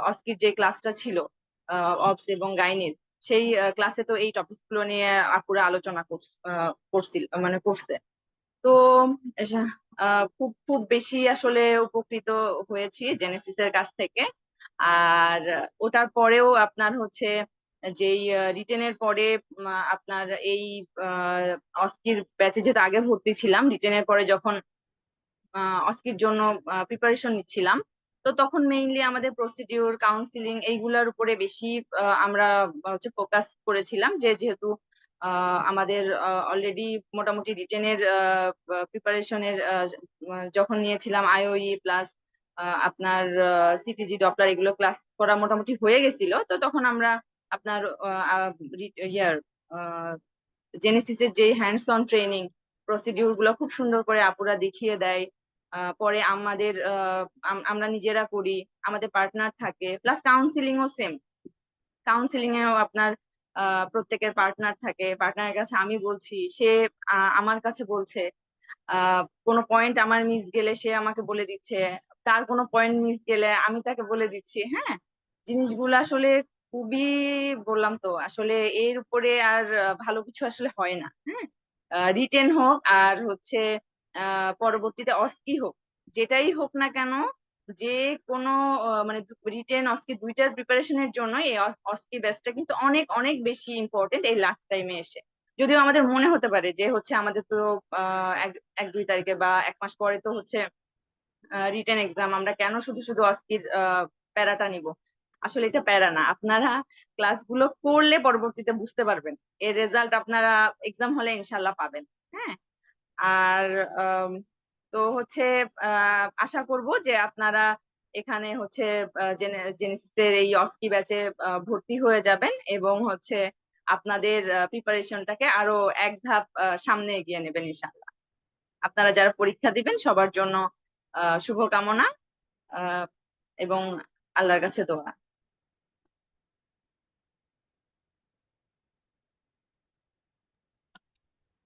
অস্কির যে ক্লাসটা ছিল অবস এবং গাইনির, সেই ক্লাসে তো এই টপিক গুলো নিয়ে আপুরা আলোচনা করছিল, মানে করছে। তো খুব খুব বেশি আসলে উপকৃত হয়েছি জেনেসিসের কাছ থেকে। আর ওটার পরেও আপনার হচ্ছে যেই রিটেনের পরে আপনার এই অস্কির ব্যাচে যেহেতু আগে ভর্তি ছিলাম, রিটেনের পরে যখন অস্কির জন্য প্রিপারেশন নিচ্ছিলাম, তো তখন মেইনলি আমাদের প্রসিডিউর কাউন্সিলিং এইগুলোর উপরে বেশি আমরা হচ্ছে ফোকাস করেছিলাম, যেহেতু আমাদের অলরেডি মোটামুটি রিটেনের প্রিপারেশনের যখন নিয়েছিলাম আইওই প্লাস আপনার সিটিজি ডপলার এগুলো ক্লাস করা মোটামুটি হয়ে গেছিল। তো তখন আমরা আপনার ইয়ার জেনেসিসের যে হ্যান্ডস অন ট্রেনিং প্রসিডিউর গুলো খুব সুন্দর করে আপুরা দেখিয়ে দেয়। পরে আমাদের আমরা নিজেরা করি, আমাদের পার্টনার থাকে, প্লাস কাউন্সিলিং ও সেম। কাউন্সিলিং এও আপনার প্রত্যেকের পার্টনার থাকে, পার্টনারের কাছে আমি বলছি, সে আমার কাছে বলছে। কোনো পয়েন্ট আমার মিস গেলে সে আমাকে বলে দিচ্ছে, তার কোনো পয়েন্ট মিস গেলে আমি তাকে বলে দিচ্ছি। হ্যাঁ, জিনিসগুলো আসলে খুবই, বললাম তো আসলে এর উপরে আর ভালো কিছু আসলে হয় না। হ্যাঁ, রিটেন হোক আর হচ্ছে পরবর্তীতে অস্কি হোক, যেটাই হোক না কেন, যে কোনো মানে রিটেন অস্কি দুইটার প্রিপারেশনের জন্য এই অস্কি ব্যাচটা কিন্তু অনেক অনেক বেশি ইম্পর্টেন্ট এই লাস্ট টাইমে এসে। যদিও আমাদের মনে হতে পারে যে হচ্ছে আমাদের তো এক এক দুই তারিখে বা এক মাস পরে তো হচ্ছে রিটেন এক্সাম, আমরা কেন শুধু শুধু অস্কির প্যারাটা নিব। আসলে এটা প্যারা না, আপনারা ক্লাসগুলো করলে পরবর্তীতে বুঝতে পারবেন, এর রেজাল্ট আপনারা এক্সাম হলে ইনশাল্লাহ পাবেন। হ্যাঁ, আর তো হচ্ছে আশা করব যে আপনারা এখানে হচ্ছে জেনেসিসের এই অস্কি ব্যাচে ভর্তি হয়ে যাবেন এবং হচ্ছে আপনাদের প্রিপারেশনটাকে আরো এক ধাপ সামনে এগিয়ে নেবেন ইনশাআল্লাহ। আপনারা যারা পরীক্ষা দিবেন সবার জন্য শুভকামনা আহ এবং আল্লাহর কাছে দোয়া।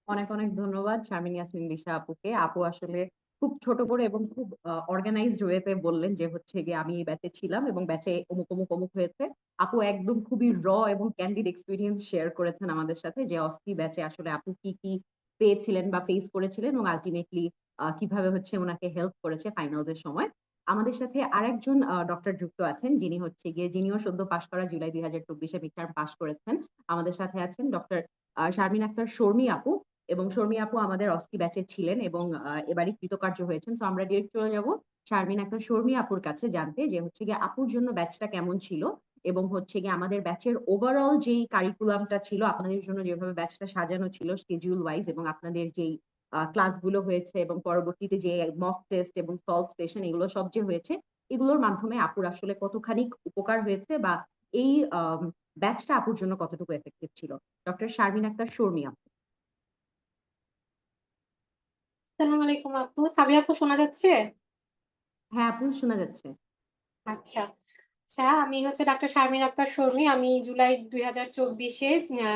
অনেক অনেক ধন্যবাদ শারমিন ইয়াসমিন দিশা আপুকে। আপু আসলে খুব ছোট করে এবং খুব অর্গানাইজড ওয়েতে বললেন যে হচ্ছে গিয়ে আমি এই ব্যাচে ছিলাম এবং ব্যাচে অমুক অমুক অমুক হয়েছে। আপু একদম খুবই এবং ক্যান্ডিড এক্সপিরিয়েন্স শেয়ার করেছেন আমাদের সাথে যে অস্কি ব্যাচে আসলে আপু কি কি পেয়েছিলেন বা ফেস করেছিলেন এবং আলটিমেটলি কিভাবে হচ্ছে ওনাকে হেল্প করেছে ফাইনালস এর সময়। আমাদের সাথে আরেকজন ডক্টর যুক্ত আছেন, যিনি হচ্ছে গিয়ে যিনিও সদ্য পাশ করা জুলাই 2024-এ মিড টার্ম পাশ করেছেন। আমাদের সাথে আছেন ডক্টর শারমিন আক্তার শর্মী আপু, এবং শর্মী আপু আমাদের অস্কি ব্যাচে ছিলেন এবং এবারই কৃতকার্য হয়েছেন। তো আমরা ডিরেক্ট চলে যাব শারমিন আক্তার শর্মী আপুর কাছে জানতে যে হচ্ছে গিয়ে আপুর জন্য ব্যাচটা কেমন ছিল এবং হচ্ছে গিয়ে আমাদের ব্যাচের ওভারঅল যেই কারিকুলামটা ছিল, আপনাদের জন্য যেভাবে ব্যাচটা সাজানো ছিল স্কেডিউল ওয়াইজ, এবং আপনাদের যেই ক্লাসগুলো হয়েছে এবং পরবর্তীতে যে মক টেস্ট এবং সলভ সেশন এগুলো সব যে হয়েছে, এগুলোর মাধ্যমে আপুর আসলে কতখানি উপকার হয়েছে বা এই ব্যাচটা আপুর জন্য কতটুকু এফেক্টিভ ছিল। ডক্টর শারমিন আক্তার শর্মী আপু। আসসালামু আলাইকুম আপু, সাবি আপু শোনা যাচ্ছে? হ্যাঁ আপু, শোনা যাচ্ছে। আচ্ছা আচ্ছা, আমি হচ্ছে ডাক্তার শারমিন আক্তার শর্মী। আমি জুলাই 2024-এ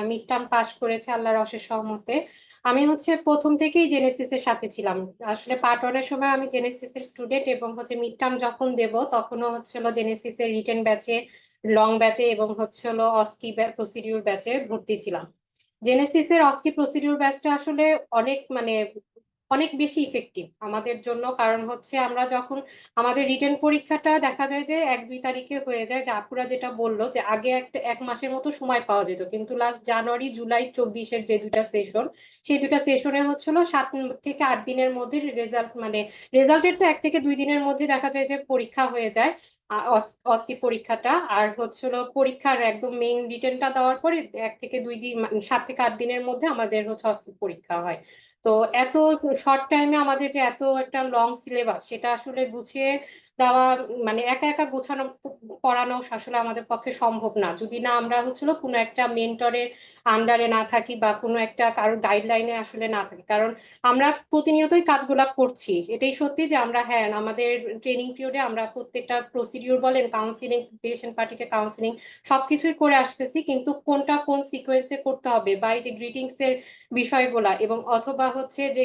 মিড টার্ম পাস করেছি আল্লাহর অশেষ রহমতে। আমি হচ্ছে প্রথম থেকেই জেনেসিসের সাথে ছিলাম। আসলে পার্ট ওয়ানের সময় আমি জেনেসিসের স্টুডেন্ট এবং হচ্ছে মিড টার্ম যখন দেব তখনও হচ্ছিল জেনেসিসের রিটেন ব্যাচে, লং ব্যাচে এবং হচ্ছিল অস্কি প্রসিডিউর ব্যাচে ভর্তি ছিলাম। জেনেসিসের অস্কি প্রসিডিউর ব্যাচটা আসলে অনেক অনেক বেশি ইফেক্টিভ আমাদের জন্য। কারণ হচ্ছে আমরা যখন আমাদের রিটেন পরীক্ষাটা দেখা যায় যে 1-2 তারিখে হয়ে যায়, যে আপুরা যেটা বললো যে আগে এক মাসের মতো সময় পাওয়া যেত, কিন্তু লাস্ট জানুয়ারি জুলাই 24-এর যে দুইটা সেশন, সেই দুইটা সেশনে হচ্ছিল 7 থেকে 8 দিনের মধ্যে রেজাল্ট, রেজাল্টের তো 1 থেকে 2 দিনের মধ্যে দেখা যায় যে পরীক্ষা হয়ে যায়, অস্কি পরীক্ষাটা। আর হচ্ছিল পরীক্ষার একদম মেইন রিটেনটা দেওয়ার পরে 1 থেকে 2 দিন, 7 থেকে 8 দিনের মধ্যে আমাদের হচ্ছে অস্কি পরীক্ষা হয়। তো এত শর্ট টাইমে আমাদের যে এত একটা লং সিলেবাস, সেটা আসলে গুছিয়ে দেওয়া, একা একা গোছানো পড়ানো আসলে আমাদের পক্ষে সম্ভব না, যদি না আমরা হচ্ছিল কোনো একটা মেন্টরের আন্ডারে না থাকি বা কোনো একটা কারোর গাইডলাইনে আসলে না থাকি। কারণ আমরা প্রতিনিয়তই কাজগুলা করছি, এটাই সত্যি যে আমরা, হ্যাঁ, আমাদের ট্রেনিং পিরিয়ডে আমরা প্রত্যেকটা প্রসিডিউর বলেন, কাউন্সিলিং, পেশেন্ট পার্টিকে কাউন্সিলিং সবকিছুই করে আসতেছি, কিন্তু কোনটা কোন সিকোয়েন্সে করতে হবে বা এই যে গ্রিটিংস এর বিষয়গুলা এবং অথবা হচ্ছে যে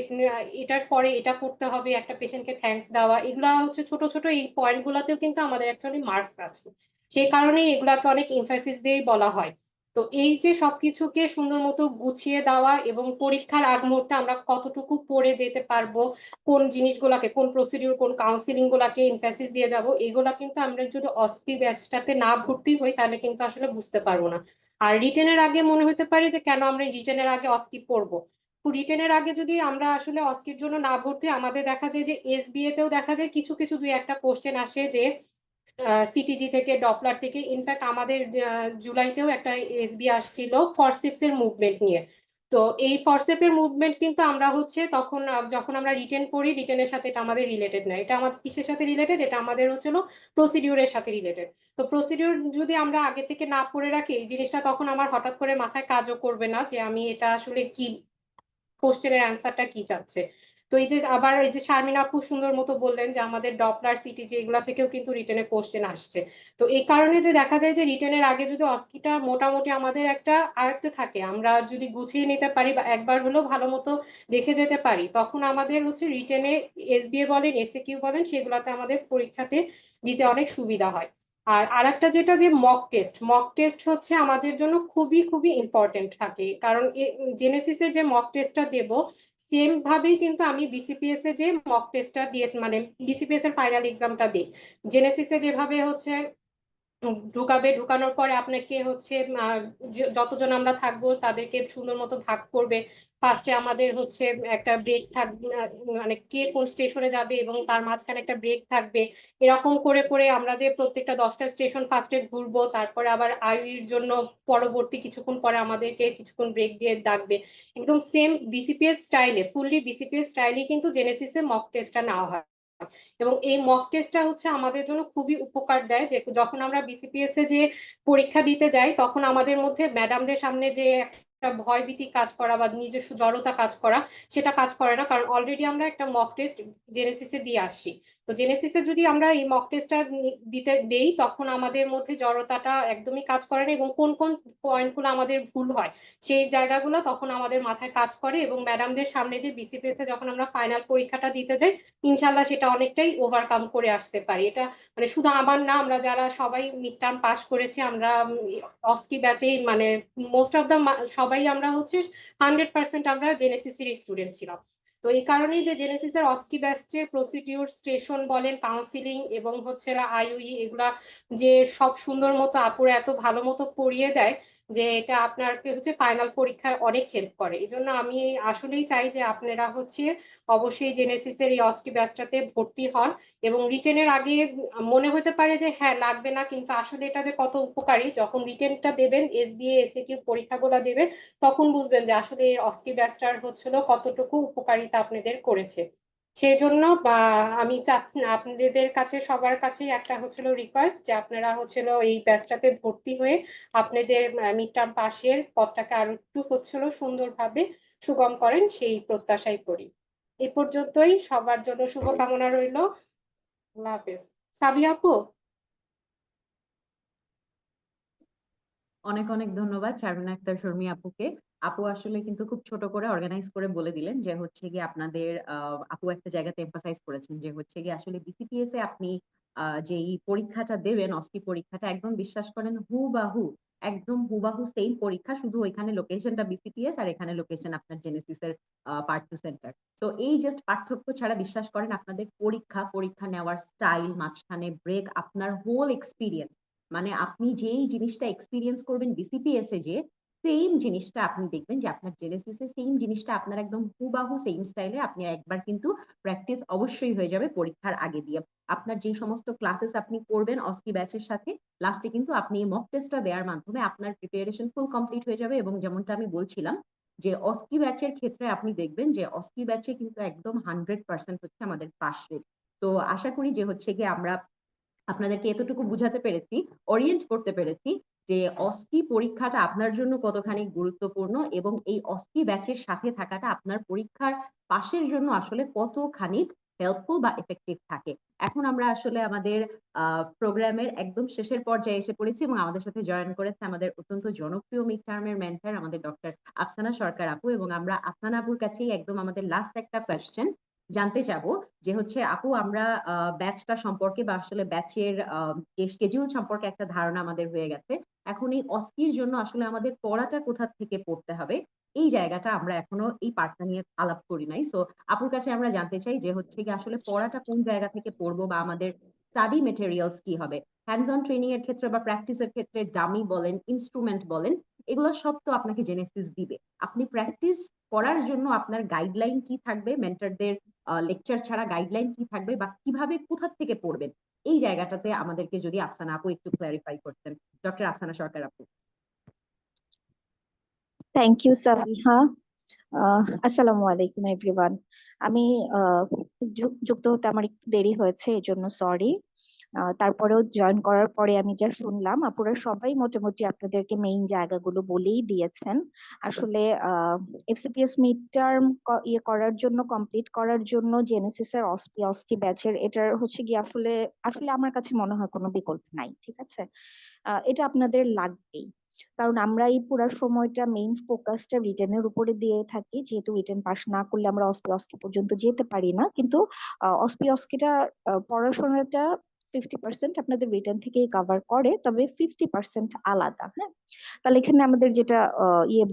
এটার পরে এটা করতে হবে, একটা পেশেন্টকে থ্যাঙ্কস দেওয়া, এগুলা হচ্ছে ছোট ছোট এই পয়েন্ট গুলাতেও কিন্তু আমাদের অ্যাকচুয়ালি মার্কস আছে, সেই কারণেই এগুলাকে অনেক এমফাসিস দিয়েই বলা হয়। তো এই যে সবকিছুকে সুন্দর মতো গুছিয়ে দেওয়া এবং পরীক্ষার আগ মুহূর্তে আমরা কতটুকু পড়ে যেতে পারবো, কোন জিনিসগুলাকে, কোন প্রসিডিউর, কোন কাউন্সিলিং গুলাকে এমফাসিস দিয়ে যাব, এগুলা কিন্তু আমরা যদি অসপি ব্যাচটাতে না ভর্তি হই তাহলে কিন্তু আসলে বুঝতে পারবো না। আর রিটেনের আগে মনে হতে পারে যে কেন আমরা রিটেনের আগে অস্কি পড়বো। রিটেনের আগে যদি আমরা আসলে অস্কির জন্য না ভর্তি হই, আমাদের দেখা যায় যে এসবিএ তেও দেখা যায় কিছু কিছু দুই একটা কোশ্চেন আসে যে সিটিজি থেকে, ডপলার থেকে। ইনফ্যাক্ট আমাদের জুলাইতেও একটা এসবি আসছিল ফরসিপস এর মুভমেন্ট নিয়ে। তো এই ফরসেপের মুভমেন্ট কিন্তু আমরা হচ্ছে তখন যখন আমরা রিটেন করি, রিটেনের সাথে এটা আমাদের রিলেটেড না। এটা আমাদের কিসের সাথে রিলেটেড? এটা আমাদের হচ্ছিল প্রসিডিউরের সাথে রিলেটেড। তো প্রসিডিউর যদি আমরা আগে থেকে না পড়ে রাখি, এই জিনিসটা তখন আমার হঠাৎ করে মাথায় কাজও করবে না যে আমি এটা আসলে কি কোশ্চেনের অ্যান্সারটা কি চাচ্ছে। তো এই যে আবার এই যে শারমিন আপু সুন্দর মতো বললেন যে আমাদের ডপলার সিটিজি এগুলা থেকেও কিন্তু রিটেনে কোশ্চেন আসছে। তো এই কারণে যে দেখা যায় যে রিটেনের আগে যদি অস্কিটা মোটামুটি আমাদের একটা আয়ত্তে থাকে, আমরা যদি গুছিয়ে নিতে পারি বা একবার হলেও ভালো মতো দেখে যেতে পারি, তখন আমাদের হচ্ছে রিটেনে এসবিএ বলেন, এসএ কিউ বলেন, সেগুলাতে আমাদের পরীক্ষাতে দিতে অনেক সুবিধা হয়। আর আরেকটা যেটা যে মক টেস্ট হচ্ছে আমাদের জন্য খুবই খুবই ইম্পর্টেন্ট থাকে, কারণ জেনেসিসে যে মক টেস্টটা দেব সেম ভাবেই কিন্তু আমি বিসিপিএস এ যে মক টেস্টটা দিয়ে, মানে বিসিপিএস এর ফাইনাল এক্সামটা দিই। জেনেসিসে যেভাবে হচ্ছে ঢুকাবে, ঢুকানোর পরে আপনাকে হচ্ছে যতজন আমরা থাকবো তাদেরকে সুন্দর মতো ভাগ করবে। ফার্স্টে আমাদের হচ্ছে একটা ব্রেক থাকবে, মানে কে কোন স্টেশনে যাবে এবং তার মাঝখানে একটা ব্রেক থাকবে। এরকম করে করে আমরা যে প্রত্যেকটা 10টা স্টেশন ফার্স্টে ঘুরবো, তারপরে আবার আইউর জন্য পরবর্তী কিছুক্ষণ পরে আমাদেরকে কিছুক্ষণ ব্রেক দিয়ে ডাকবে। একদম সেম বিসিপিএস স্টাইলে, ফুললি বিসিপিএস স্টাইলে কিন্তু জেনেসিসে মক টেস্টটা নেওয়া হয়। এবং এই মক টেস্টটা হচ্ছে আমাদের জন্য খুবই উপকার দেয়, যে যখন আমরা বিসিপিএস এ যে পরীক্ষা দিতে যাই তখন আমাদের মধ্যে ম্যাডামদের সামনে যে একটা ভয়ভীতি কাজ করা বা নিজস্ব জড়তা কাজ করা, সেটা কাজ করে না, কারণ অলরেডি আমরা একটা মক টেস্ট জেনেসিসে দিয়ে আসি। তো জেনেসিসে যদি আমরা এই মক টেস্টটা দিতে দেই তখন আমাদের মধ্যে জড়তাটা একদমই কাজ করে না, এবং কোন কোন পয়েন্টগুলো আমাদের ভুল হয় সেই জায়গাগুলো তখন আমাদের মাথায় কাজ করে, এবং ম্যাডামদের সামনে যে বিসিপিএস এ যখন আমরা ফাইনাল পরীক্ষাটা দিতে যাই ইনশাল্লাহ সেটা অনেকটাই ওভারকাম করে আসতে পারি। এটা মানে শুধু আমার না, আমরা যারা সবাই মিড টার্ম পাস করেছি, আমরা অস্কি ব্যাচে মানে মোস্ট অফ দা সবাই আমরা হচ্ছে 100% আমরা জেনেসিসের স্টুডেন্ট ছিলাম। তো এই কারণেই যে জেনেসিসের অস্কি ব্যাচের প্রসিডিউর, স্টেশন বলেন, কাউন্সিলিং এবং হচ্ছে আইইউই, এগুলা যে সব সুন্দর মতো আপুরা এত ভালো মতো পড়িয়ে দেয় যে এটা আপনাকে হচ্ছে ফাইনাল পরীক্ষায় অনেক হেল্প করে। এই জন্য আমি আসলেই চাই যে আপনারা হচ্ছে অবশ্যই জেনেসিসের এই অস্কি ব্যাচটাতে ভর্তি হন। এবং রিটেনের আগে মনে হতে পারে যে হ্যাঁ লাগবে না, কিন্তু আসলে এটা যে কত উপকারী, যখন রিটেনটা দেবেন, এসবিএ এসএকিউ পরীক্ষাগুলো দেবেন, তখন বুঝবেন যে আসলে এই অস্কি ব্যাচটার হচ্ছিল কতটুকু উপকারিতা আপনাদের করেছে। সেই জন্য আমি চাচ্ছি আপনাদের কাছে, সবার কাছে একটা হচ্ছিল রিকোয়েস্ট যে আপনারা হচ্ছিল এই ব্যাচটাতে ভর্তি হয়ে আপনাদের মিড টার্ম পাশের পথটাকে আরো একটু হচ্ছিল সুন্দরভাবে সুগম করেন, সেই প্রত্যাশাই করি। এ পর্যন্তই, সবার জন্য শুভকামনা রইল। আল্লাহ হাফেজ। সাবিয়া আপু। অনেক অনেক ধন্যবাদ শারমিন আক্তার শর্মী আপুকে। আপু আসলে কিন্তু খুব ছোট করে অর্গানাইজ করে বলে দিলেন যে হচ্ছে গিয়ে আপনাদের আপু একটা জায়গাতে এমফাসাইজ করেছেন যে হচ্ছে গিয়ে আসলে বিসিপিএস এ আপনি যেই পরীক্ষাটা দেবেন, অস্কি পরীক্ষাটা, একদম বিশ্বাস করেন হুবাহু, একদম হুবাহু সেম পরীক্ষা, শুধু ওইখানে লোকেশনটা বিসিপিএস আর এখানে লোকেশন আপনার জেনেসিসের পার্ট টু সেন্টার। তো এই জাস্ট পার্থক্য ছাড়া বিশ্বাস করেন আপনাদের পরীক্ষা নেওয়ার স্টাইল, মাঝখানে ব্রেক, আপনার হোল এক্সপিরিয়েন্স, মানে আপনি যেই জিনিসটা এক্সপিরিয়েন্স করবেন বিসিপিএস এ, যে সেম জিনিসটা আপনি দেখবেন যে আপনার জেনেসিসে সেম জিনিসটা আপনার একদম হুবাহু সেম স্টাইলে আপনি একবার কিন্তু প্র্যাকটিস অবশ্যই হয়ে যাবে পরীক্ষার আগে দিয়ে। আপনার যে সমস্ত ক্লাসেস আপনি করবেন অস্কি ব্যাচের সাথে, লাস্টে কিন্তু আপনি মক টেস্টটা দেওয়ার মাধ্যমে আপনার প্রিপারেশন ফুল কমপ্লিট হয়ে যাবে। এবং যেমনটা আমি বলছিলাম যে অস্কি ব্যাচের ক্ষেত্রে আপনি দেখবেন যে অস্কি ব্যাচে কিন্তু একদম 100% হচ্ছে আমাদের পাস রেট। তো আশা করি যে হচ্ছে গিয়ে আমরা আপনাদেরকে এতটুকু বুঝাতে পেরেছি, ওরিয়েন্ট করতে পেরেছি যে অস্কি পরীক্ষাটা আপনার জন্য কতখানি গুরুত্বপূর্ণ এবং এই অস্কি ব্যাচের সাথে থাকাটা আপনার পরীক্ষার পাশের জন্য আসলে কতখানি হেল্পফুল বা এফেক্টিভ থাকে। এখন আমরা আসলে আমাদের প্রোগ্রামের একদম শেষের পর্যায়ে এসে পড়েছি এবং আমাদের সাথে জয়েন করেছে আমাদের অত্যন্ত জনপ্রিয় মিড টার্মের মেন্টর আমাদের ডক্টর আফসানা সরকার আপু। এবং আমরা আফসানা আপুর কাছেই একদম আমাদের লাস্ট একটা কোয়েশ্চেন, জানতে চাবো যে হচ্ছে আপু আমরা ব্যাচটা সম্পর্কে বা আসলে ব্যাচের যে স্কেডিউল সম্পর্কে একটা ধারণা আমাদের হয়ে গেছে। এখন এই অস্কির জন্য আসলে আমাদের পড়াটা কোথা থেকে পড়তে হবে এই জায়গাটা আমরা এখনো এই পার্টটা নিয়ে আলাপ করি নাই। সো আপুর কাছে আমরা জানতে চাই যে হচ্ছে কি আসলে পড়াটা কোন জায়গা থেকে পড়বো বা আমাদের স্টাডি মেটেরিয়ালস কি হবে। হ্যান্ডস অন ট্রেনিং এর ক্ষেত্রে বা প্র্যাকটিসের ক্ষেত্রে ডামি বলেন, ইনস্ট্রুমেন্ট বলেন, এগুলো সব তো আপনাকে জেনেসিস দিবে। আপনি প্র্যাকটিস করার জন্য আপনার গাইডলাইন কি থাকবে, মেন্টরদের লেকচার ছাড়া গাইডলাইন কি থাকবে বা কিভাবে কোথা থেকে পড়বেন এই জায়গাটাতে আমাদেরকে যদি আফসানা আপু একটু ক্লারিফাই করতেন। ডক্টর আফসানা সরকার আপু। Thank you Sabiha. আসসালামু আলাইকুম এভরিওয়ান। আমি যুক্ত হতে আমার একটু দেরি হয়েছে, এই জন্য সরি। তারপরেও জয়েন করার পরে আমি যা শুনলাম, আপুরা সবাই মোটামুটি আপনাদেরকে মেইন জায়গাগুলো বলেই দিয়েছেন। আসলে এফসিপিএস মিড টার্ম করার জন্য, কমপ্লিট করার জন্য জেনেসিস এর অস্কি ব্যাচের এটার হচ্ছে কি আসলে আসলে আমার কাছে মনে হয় কোনো বিকল্প নাই, ঠিক আছে। এটা আপনাদের লাগবেই, কারণ আমরা এই পুরো সময়টা মেইন ফোকাসটা রিটেনের উপরে দিয়ে থাকি, যেহেতু রিটেন পাস না করলে আমরা অস্কি পর্যন্ত যেতে পারি না। কিন্তু অস্কিটা পড়াশোনাটা 50% আপনাদের রিটেন থেকেই কভার করে, তবে 50% আলাদা। হ্যাঁ, তাহলে এখানে আমাদের যেটা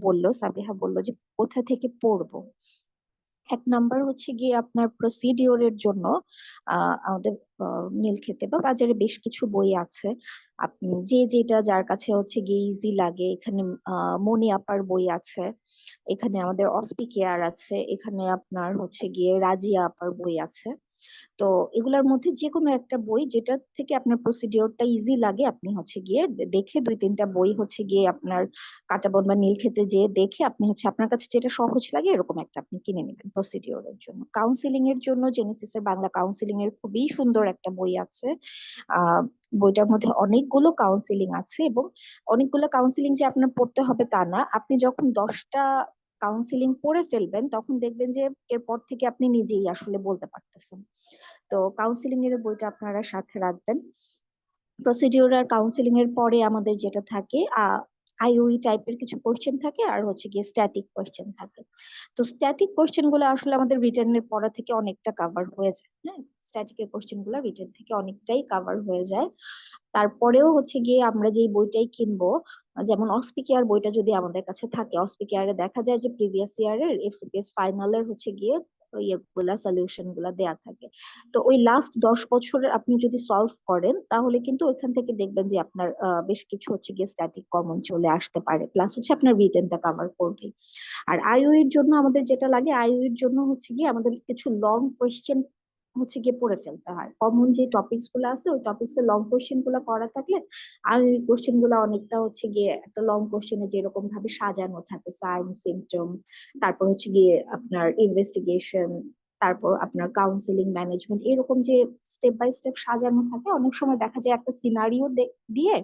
বললো সাবিহা, বললো যে কোথা থেকে পড়বো। এক নাম্বার হচ্ছে গিয়ে আপনার প্রসিডিওরের জন্য আমাদের নীলক্ষেতে বা বাজারে বেশ কিছু বই আছে। আপনি যেটা যার কাছে হচ্ছে গিয়ে ইজি লাগে, এখানে মনি আপার বই আছে, এখানে আমাদের অস্পিকেয়ার আছে, এখানে আপনার হচ্ছে গিয়ে রাজিয়া আপার বই আছে। তো এগুলোর মধ্যে যে কোনো একটা বই যেটা থেকে আপনার প্রসিডিওরটা ইজি লাগে, আপনি হচ্ছে গিয়ে দেখে 2-3টা বই হচ্ছে গিয়ে আপনার কাঁটাবন বা নীলক্ষেতে যে দেখে আপনি হচ্ছে আপনার কাছে যেটা সহজ লাগে এরকম একটা আপনি কিনে নেবেন প্রসিডিওরের জন্য। কাউন্সিলিং এর জন্য জেনেসিস এর বাংলা কাউন্সিলিং এর খুবই সুন্দর একটা বই আছে। বইটার মধ্যে অনেকগুলো কাউন্সিলিং আছে, এবং অনেকগুলো কাউন্সিলিং যে আপনার পড়তে হবে তা না। আপনি যখন 10টা কাউন্সিলিং পড়ে ফেলবেন তখন দেখবেন যে এরপর থেকে আপনি নিজেই আসলে বলতে পারতেছেন। তো কাউন্সিলিং এর বইটা আপনারা সাথে রাখবেন। প্রসিডিউর আর কাউন্সিলিং এর পরে আমাদের যেটা থাকে আইওই টাইপের কিছু কোশ্চেন থাকে, আর হচ্ছে গিয়ে স্ট্যাটিক কোশ্চেন থাকে। তো স্ট্যাটিক কোশ্চেন গুলো আসলে আমাদের রিটেনের পড়া থেকে অনেকটা কভার হয়ে যায়। হ্যাঁ, স্ট্যাটিকের কোশ্চেন গুলো রিটেন থেকে অনেকটাই কভার হয়ে যায়। তারপরেও হচ্ছে গিয়ে আমরা যেই বইটাই কিনবো, যেমন অস্পিকেয়ার বইটা যদি আমাদের কাছে থাকে, অস্পিকেয়ারে দেখা যায় যে প্রিভিয়াস ইয়ারের এফসিপিএস ফাইনালের হচ্ছে গিয়ে ইয়েগুলা সলিউশন গুলা দেয়া থাকে। তো ওই লাস্ট 10 বছরের আপনি যদি সলভ করেন তাহলে কিন্তু ওইখান থেকে দেখবেন যে আপনার বেশ কিছু হচ্ছে গিয়ে স্ট্যাটিক কমন চলে আসতে পারে, প্লাস হচ্ছে আপনার রিটেনটা কভার করবে। আর আইওই এর জন্য আমাদের যেটা লাগে, আইওই এর জন্য হচ্ছে গিয়ে আমাদের কিছু লং কোয়েশ্চেন হচ্ছে গিয়ে পড়ে ফেলতে হয়। কমন যে টপিকস গুলো আছে ওই টপিকস এর লং কোশ্চেন গুলো করা থাকলে আর ওই কোশ্চেন গুলো অনেকটা হচ্ছে গিয়ে একটা লং কোশ্চেনে যেরকম ভাবে সাজানো থাকে, সাইন, সিম্পটম, তারপর হচ্ছে গিয়ে আপনার ইনভেস্টিগেশন, তারপর আপনার কাউন্সিলিং, ম্যানেজমেন্ট, এরকম যে স্টেপ বাই স্টেপ সাজানো থাকে, অনেক সময় দেখা যায় একটা সিনারিও দিয়ে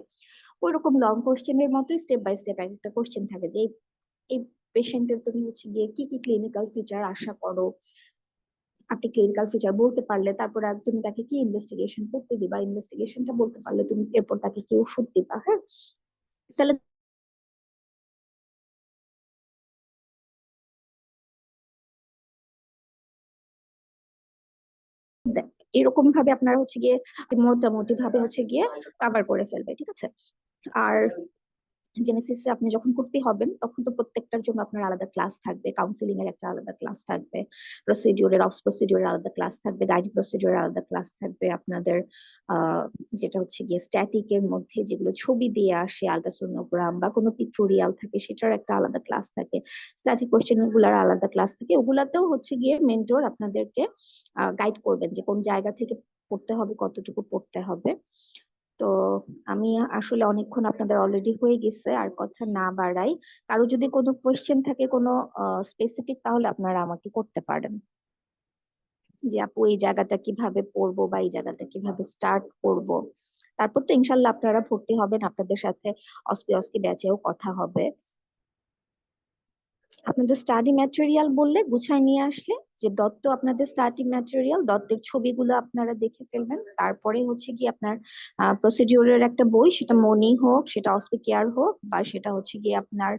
ওইরকম লং কোশ্চেনের মতোই স্টেপ বাই স্টেপ একটা কোশ্চেন থাকে যে এই পেশেন্টের তুমি হচ্ছে গিয়ে কি কি ক্লিনিক্যাল ফিচার আশা করো। আপনি ক্লিনিক্যাল ফিচার বলতে পারলে তারপরে তুমি তাকে কি ইনভেস্টিগেশন করতে দিবা, ইনভেস্টিগেশনটা বলতে পারলে তুমি এরপর তাকে কি ওষুধ দিবা। হ্যাঁ, তাহলে এরকম ভাবে আপনারা হচ্ছে গিয়ে মোটামুটি ভাবে হচ্ছে গিয়ে কভার করে ফেলবে, ঠিক আছে। আর জেনেসিসে আপনি যখন ভর্তি হবেন তখন তো প্রত্যেকটার জন্য আপনার আলাদা ক্লাস থাকবে, কাউন্সিলিং এর একটা আলাদা ক্লাস থাকবে, প্রসিডিউরের প্রসিডিউরের আলাদা ক্লাস থাকবে, গাইড প্রসিডিউরের আলাদা ক্লাস থাকবে, আপনাদের যেটা হচ্ছে গিয়ে স্ট্যাটিক এর মধ্যে যেগুলো ছবি দিয়ে আসে, আলট্রাসোনোগ্রাম বা কোনো পিক্টোরিয়াল থাকে সেটার একটা আলাদা ক্লাস থাকে, স্ট্যাটিক কোশ্চেন গুলার আলাদা ক্লাস থাকে। ওগুলাতেও হচ্ছে গিয়ে মেন্টর আপনাদেরকে গাইড করবেন যে কোন জায়গা থেকে পড়তে হবে, কতটুকু পড়তে হবে। তো আমি আসলে অনেকক্ষণ আপনাদের অলরেডি হয়ে গেছে, আর কথা না বাড়াই। কারো যদি কোনো কোয়েশ্চেন থাকে কোনো স্পেসিফিক, তাহলে আপনারা আমাকে করতে পারেন যে আপু এই জায়গাটা কিভাবে পড়বো বা এই জায়গাটা কিভাবে স্টার্ট করব। তারপর তো ইনশাল্লাহ আপনারা ভর্তি হবেন, আপনাদের সাথে অস্কি ব্যাচেও কথা হবে। আপনাদের স্টাডি ম্যাটেরিয়াল বললে গুছায় নিয়ে আসলে, যে দত্ত আপনাদের স্টাডি ম্যাটেরিয়াল, দত্তের ছবিগুলো আপনারা দেখে ফেলবেন। তারপরে হচ্ছে কি আপনার প্রসিডিউরের একটা বই, সেটা মনি হোক, সেটা অস্পিকেয়ার হোক, বা সেটা হচ্ছে কি আপনার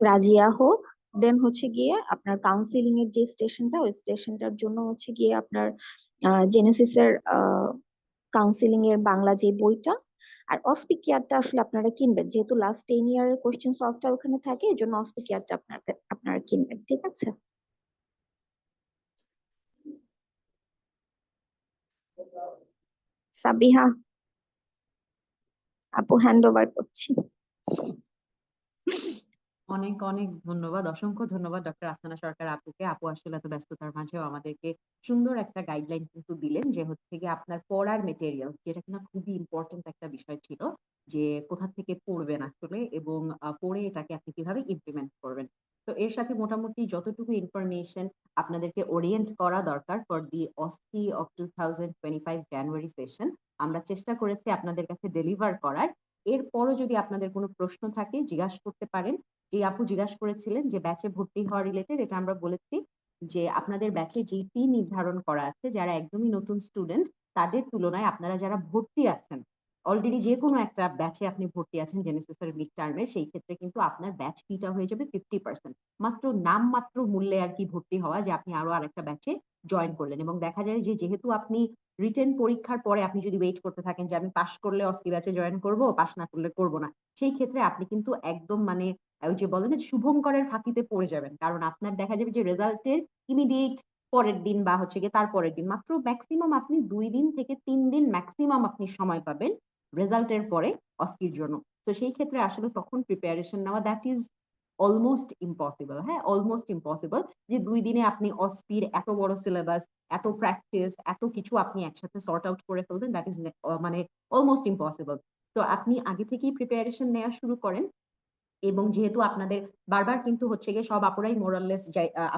রাজিয়া হোক, দেন হচ্ছে গিয়ে আপনার কাউন্সিলিং এর যে স্টেশনটা, ওই স্টেশনটার জন্য হচ্ছে গিয়ে আপনার জেনেসিসের কাউন্সিলিং এর বাংলা যে বইটা, আর অস্পিক কেয়ারটা আসলে আপনারা কিনবেন, যেহেতু লাস্ট 10 ইয়ারের কোশ্চেন সলভটা ওখানে থাকে, এই জন্য অস্পিক কেয়ারটা আপনারা কিনবেন, ঠিক আছে? সাবিহা আপু, হ্যান্ড ওভার করছি। অনেক অনেক ধন্যবাদ, অসংখ্য ধন্যবাদ ডক্টর আফসানা সরকার আপুকে। আপু আসলে এত ব্যস্ততার মাঝেও আমাদেরকে সুন্দর একটা গাইডলাইন কিন্তু দিলেন যে হচ্ছে গিয়ে আপনার পড়ার মেটেরিয়াল, যেটা কিনা খুবই ইম্পর্টেন্ট একটা বিষয় ছিল, যে কোথা থেকে পড়বেন আসলে এবং পড়ে এটাকে আপনি কিভাবে ইমপ্লিমেন্ট করবেন। তো এর সাথে মোটামুটি যতটুকু ইনফরমেশন আপনাদেরকে ওরিয়েন্ট করা দরকার for the OSCE of 2025 January session, আমরা চেষ্টা করেছি আপনাদের কাছে ডেলিভার করার। এরপরও যদি আপনাদের কোনো প্রশ্ন থাকে জিজ্ঞাসা করতে পারেন। যে আপু জিজ্ঞাসা করেছিলেন যে ব্যাচে ভর্তি হওয়া রিলেটেড, এটা আমরা বলেছি যে আপনাদের ব্যাচে যে ফি নির্ধারণ করা আছে, যারা একদমই নতুন স্টুডেন্ট তাদের তুলনায় আপনারা যারা ভর্তি আছেন অলরেডি, যে কোনো একটা ব্যাচে আপনি ভর্তি আছেন জেনেসিসের মিড টার্মে, সেই ক্ষেত্রে কিন্তু আপনার ব্যাচ ফিটা হয়ে যাবে 50%। মাত্র নামমাত্র মূল্যে আর কি ভর্তি হওয়া, যে আপনি আরো আরেকটা ব্যাচে জয়েন করলেন। এবং দেখা যায় যে যেহেতু আপনি রিটেন পরীক্ষার পরে আপনি যদি ওয়েট করতে থাকেন যে আমি পাশ করলে অস্কি ব্যাচে জয়েন করব, পাশ না করলে করব না, সেই ক্ষেত্রে আপনি কিন্তু একদম মানে ওই যে বলে না শুভঙ্করের ফাঁকিতে পড়ে যাবেন। কারণ আপনার দেখা যাবে যে রেজাল্টের ইমিডিয়েট পরের দিন বা হচ্ছে গিয়ে তার পরের দিন, মাত্র ম্যাক্সিমাম আপনি 2 দিন থেকে 3 দিন ম্যাক্সিমাম আপনি সময় পাবেন রেজাল্টের পরে অস্কির জন্য। তো সেই ক্ষেত্রে আসলে তখন প্রিপারেশন নেওয়া দ্যাট ইজ অলমোস্ট ইম্পসিবল। হ্যাঁ, অলমোস্ট ইম্পসিবল যে 2 দিনে আপনি অস্পির এত বড় সিলেবাস, এত প্র্যাকটিস, এত কিছু আপনি একসাথে সর্ট আউট করে ফেলবেন, দ্যাট ইজ মানে অলমোস্ট ইম্পসিবল। তো আপনি আগে থেকেই প্রিপারেশন নেওয়া শুরু করেন। এবং যেহেতু আপনাদের বারবার কিন্তু হচ্ছে গিয়ে সব আপুরাই মোরাললেস,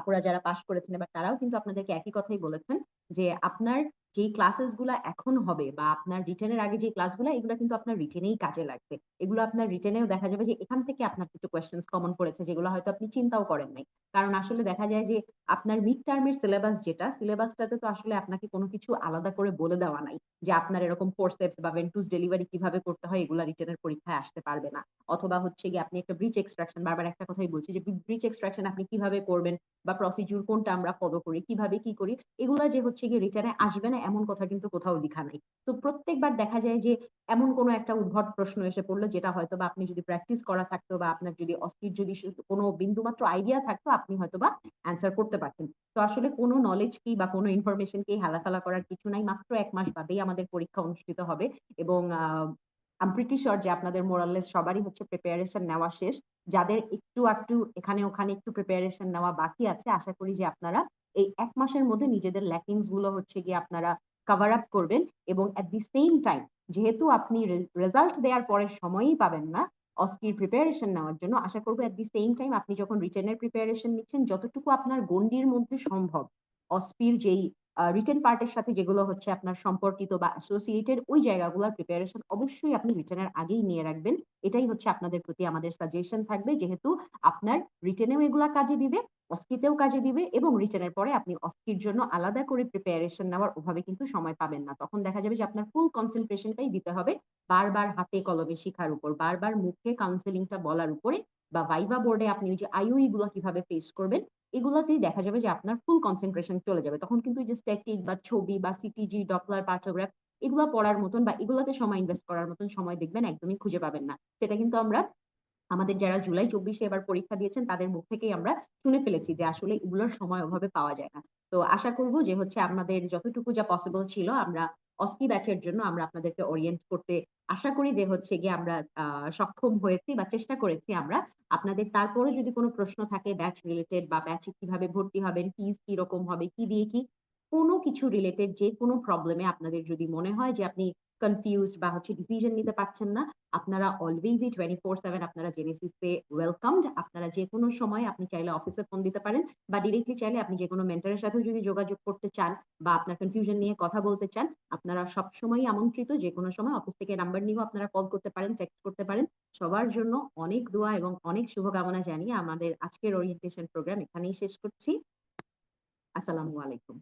আপুরা যারা পাশ করেছেন এবার তারাও কিন্তু আপনাদেরকে একই কথাই বলেছেন যে আপনার যেই ক্লাসেস গুলা এখন হবে বা আপনার রিটেনের আগে যে ক্লাসগুলো, এগুলো কিন্তু আপনার রিটেনেই কাজে লাগবে। এগুলো আপনার রিটেনেও দেখা যাবে যে এখান থেকে আপনার কিছু কোয়েশ্চেন্স কমন পড়েছে যেগুলো হয়তো আপনি চিন্তাও করেন নাই। কারণ আসলে দেখা যায় যে আপনার মিড টার্মের সিলেবাস, যেটা সিলেবাসটাতে তো আসলে আপনাকে কোনো কিছু আলাদা করে বলে দেওয়া নাই যে আপনার এরকম ফোরসেপস বা ভেন্টুস ডেলিভারি কিভাবে করতে হয়, এগুলা রিটেনের পরীক্ষায় আসতে পারবে না। অথবা হচ্ছে গিয়ে আপনি একটা ব্রিচ এক্সট্রাকশন, বারবার একটা কথাই বলছি যে ব্রিচ এক্সট্রাকশন আপনি কিভাবে করবেন বা প্রসিডিউর কোনটা আমরা ফলো করি, কিভাবে কি করি, এগুলা যে হচ্ছে গিয়ে রিটার্নে আসবে না এমন কথা কিন্তু কোথাও লেখা নাই। তো প্রত্যেকবার দেখা যায় যে এমন কোনো একটা উদ্ভট প্রশ্ন এসে পড়লো যেটা হয়তো বা আপনি যদি প্র্যাকটিস করা থাকতো বা আপনার যদি অস্থির যদি কোনো বিন্দুমাত্র আইডিয়া থাকতো, আপনি হয়তো বা অ্যান্সার করতে পারতেন। তো আসলে কোনো নলেজ কি বা কোনো ইনফরমেশনকেই হেলাফেলা করার কিছু নাই। মাত্র 1 মাস বাদেই আমাদের পরীক্ষা অনুষ্ঠিত হবে এবং আই এম প্রিটি শিওর যে আপনাদের মোরাললেস সবারই হচ্ছে প্রিপারেশন নেওয়া শেষ। যাদের একটু একটু এখানে ওখানে একটু প্রিপারেশন নেওয়া বাকি আছে, আশা করি যে আপনারা এই 1 মাসের মধ্যে নিজেদের ল্যাকিংস গুলো হচ্ছে গিয়ে আপনারা কভার আপ করবেন। এবং এট দি সেম টাইম, যেহেতু আপনি রেজাল্ট দেওয়ার পরে সময়ই পাবেন না অস্কির প্রিপারেশন নেওয়ার জন্য, আশা করবো এট দি সেম টাইম আপনি যখন রিটেনের প্রিপারেশন নিচ্ছেন, যতটুকু আপনার গণ্ডির মধ্যে সম্ভব অস্পির যেই রিটেন পার্টের সাথে যেগুলো হচ্ছে আপনার সম্পর্কিত বা অ্যাসোসিয়েটেড, ওই জায়গাগুলোর প্রিপারেশন অবশ্যই আপনি রিটেনের আগেই নিয়ে রাখবেন। এটাই হচ্ছে আপনাদের প্রতি আমাদের সাজেশন থাকবে, যেহেতু আপনার রিটেনেও এগুলা কাজে দিবে, অস্কিতেও কাজে দিবে এবং রিটেনের পরে আপনি অস্কির জন্য আলাদা করে প্রিপারেশন নেওয়ার ওভাবে কিন্তু সময় পাবেন না। তখন দেখা যাবে যে আপনার ফুল কনসেন্ট্রেশনটাই দিতে হবে বারবার হাতে কলমে শিখার উপর, বারবার মুখে কাউন্সেলিংটা বলার উপরে, বা ভাইভা বোর্ডে আপনি ওই যে আইইউ গুলো কিভাবে ফেস করবেন, এগুলাতেই দেখা যাবে যে আপনার ফুল কনসেন্ট্রেশন চলে যাবে। তখন কিন্তু যে স্ট্যাটিক বা ছবি বা সিটিজি, ডপলার, পার্টোগ্রাফ, এগুলা পড়ার মতন বা এগুলাতে সময় ইনভেস্ট করার মতন সময় দেখবেন একদমই খুঁজে পাবেন না। সেটা কিন্তু আমরা আমাদের যারা জুলাই 24-এ এবার পরীক্ষা দিয়েছেন তাদের মুখ থেকেই আমরা শুনে ফেলেছি যে আসলে এগুলোর সময় ওভাবে পাওয়া যায় না। তো আশা করব যে হচ্ছে আমাদের যতটুকু যা পসিবল ছিল আমরা অস্কি ব্যাচের জন্য আমরা আপনাদেরকে ওরিয়েন্ট করতে আশা করি যে হচ্ছে গিয়ে আমরা সক্ষম হয়েছি বা চেষ্টা করেছি আমরা। আপনাদের তারপরে যদি কোনো প্রশ্ন থাকে ব্যাচ রিলেটেড বা ব্যাচে কিভাবে ভর্তি হবেন, ফিজ কি রকম হবে, কি দিয়ে কি, কোনো কিছু রিলেটেড যে কোনো প্রবলেমে আপনাদের যদি মনে হয় যে আপনি কনফিউজড বা হচ্ছে ডিসিশন নিতে পারছেন না, আপনারা অলওয়েজই 24/7 আপনারা জেনেসিসে ওয়েলকামড। আপনারা যে কোনো সময় আপনি চাইলে অফিসে ফোন দিতে পারেন বা ডিরেক্টলি চাইলে আপনি যে কোনো মেন্টরের সাথেও যদি যোগাযোগ করতে চান বা আপনার কনফিউশন নিয়ে কথা বলতে চান, আপনারা সবসময়ই আমন্ত্রিত। যে কোনো সময় অফিস থেকে নাম্বার নিয়েও আপনারা কল করতে পারেন, টেক্সট করতে পারেন। সবার জন্য অনেক দোয়া এবং অনেক শুভকামনা জানিয়ে আমাদের আজকের ওরিয়েন্টেশন প্রোগ্রাম এখানেই শেষ করছি। আসসালামু আলাইকুম।